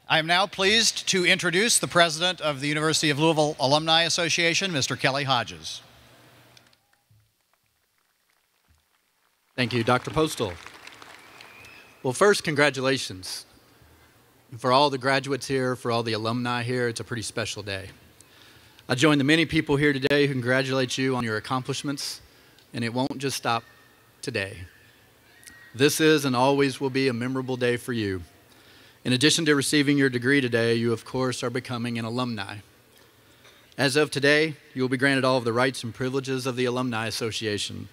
I am now pleased to introduce the president of the University of Louisville Alumni Association, Mr. Kelly Hodges. Thank you, Dr. Postal. Well, first, congratulations. For all the graduates here, for all the alumni here, it's a pretty special day. I join the many people here today who congratulate you on your accomplishments, and it won't just stop today. This is and always will be a memorable day for you. In addition to receiving your degree today, you of course are becoming an alumni. As of today, you will be granted all of the rights and privileges of the Alumni Association.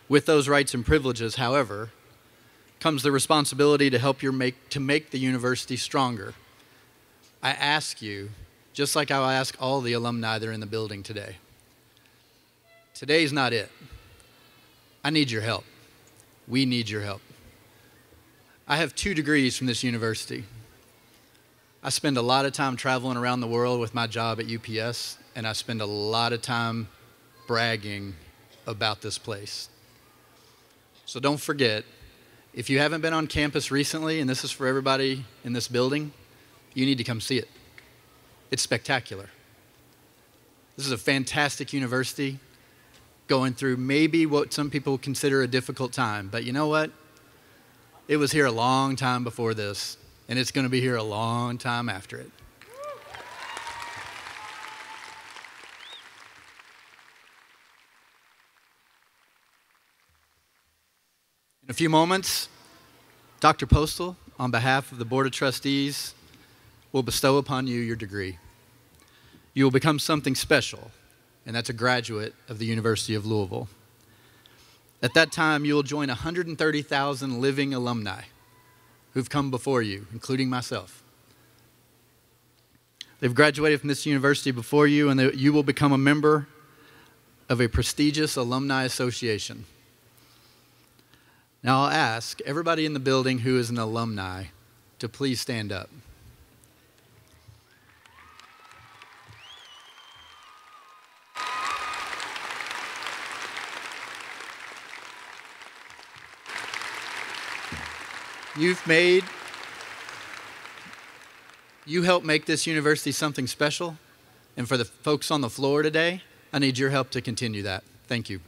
With those rights and privileges, however, comes the responsibility to help make the university stronger. I ask you, just like I ask all the alumni that are in the building today, today's not it. I need your help. We need your help. I have 2 degrees from this university. I spend a lot of time traveling around the world with my job at UPS, and I spend a lot of time bragging about this place. So don't forget, if you haven't been on campus recently, and this is for everybody in this building, you need to come see it. It's spectacular. This is a fantastic university going through maybe what some people consider a difficult time, but you know what? It was here a long time before this, and it's going to be here a long time after it. In a few moments, Dr. Postal, on behalf of the Board of Trustees, will bestow upon you your degree. You will become something special, and that's a graduate of the University of Louisville. At that time, you will join 130,000 living alumni who've come before you, including myself. They've graduated from this university before you, and you will become a member of a prestigious alumni association. Now I'll ask everybody in the building who is an alumni to please stand up. You helped make this university something special, and for the folks on the floor today, I need your help to continue that. Thank you.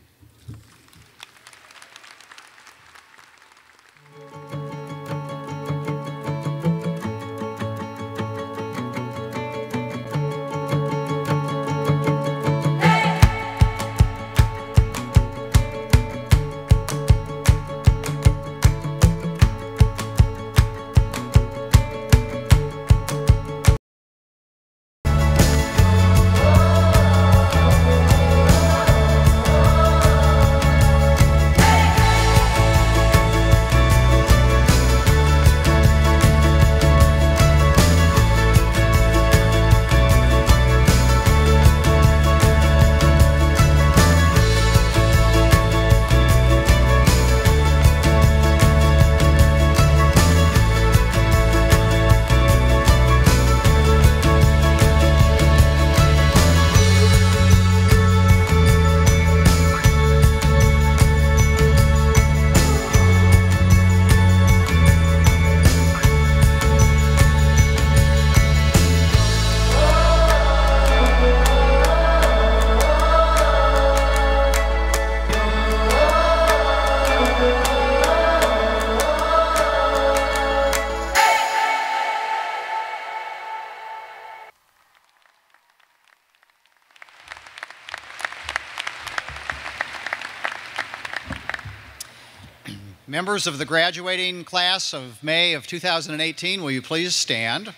Members of the graduating class of May of 2018, will you please stand?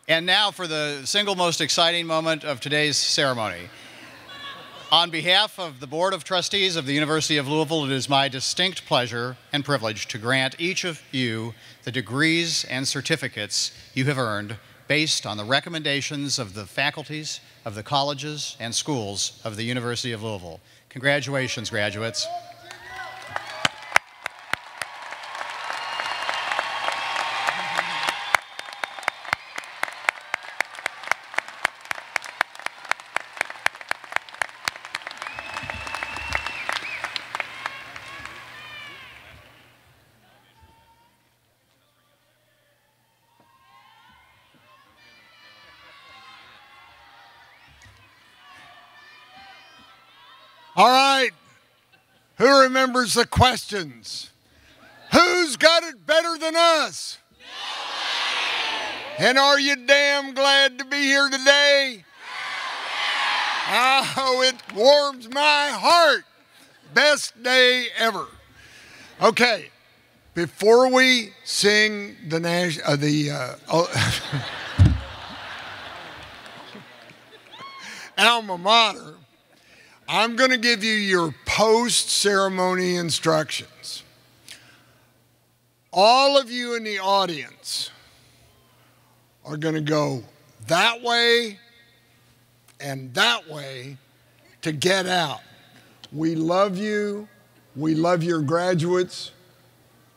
And now for the single most exciting moment of today's ceremony. On behalf of the Board of Trustees of the University of Louisville, it is my distinct pleasure and privilege to grant each of you the degrees and certificates you have earned based on the recommendations of the faculties of the colleges and schools of the University of Louisville. Congratulations, graduates. All right, who remembers the questions? Who's got it better than us? Nobody. And are you damn glad to be here today? Oh, it warms my heart. Best day ever. Okay, before we sing the alma mater, I'm going to give you your post-ceremony instructions. All of you in the audience are going to go that way and that way to get out. We love you. We love your graduates,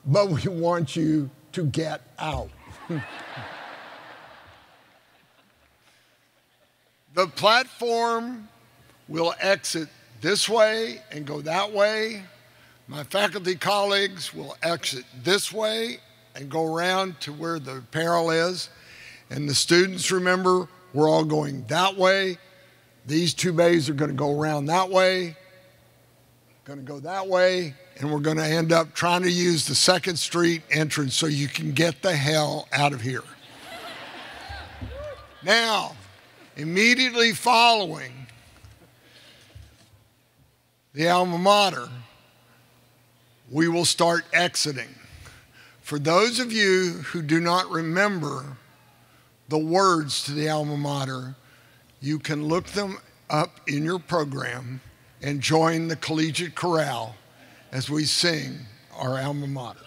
but we want you to get out. The platform will exit this way and go that way. My faculty colleagues will exit this way and go around to where the apparel is. And the students, remember, we're all going that way. These two bays are going to go around that way, going to go that way, and we're going to end up trying to use the 2nd Street entrance so you can get the hell out of here. Now, immediately following the alma mater, we will start exiting. For those of you who do not remember the words to the alma mater, you can look them up in your program and join the collegiate chorale as we sing our alma mater.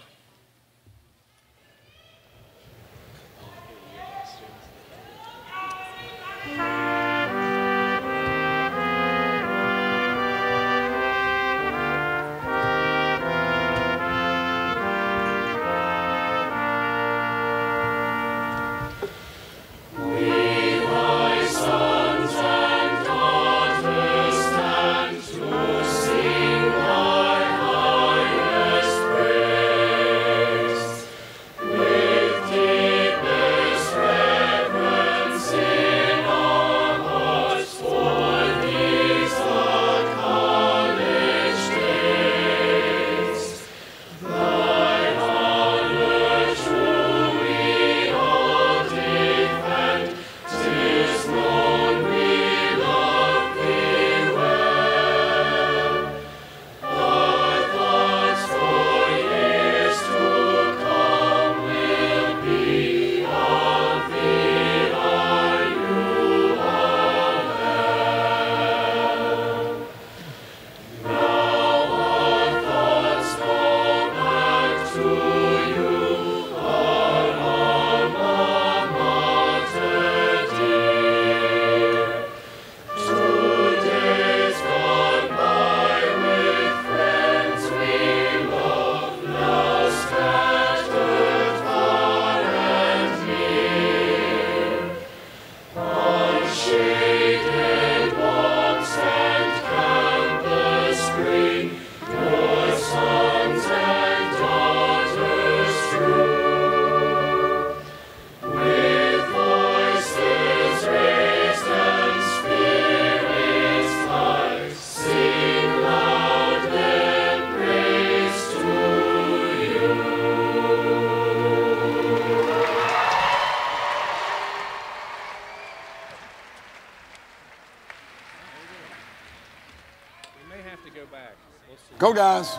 Go, guys.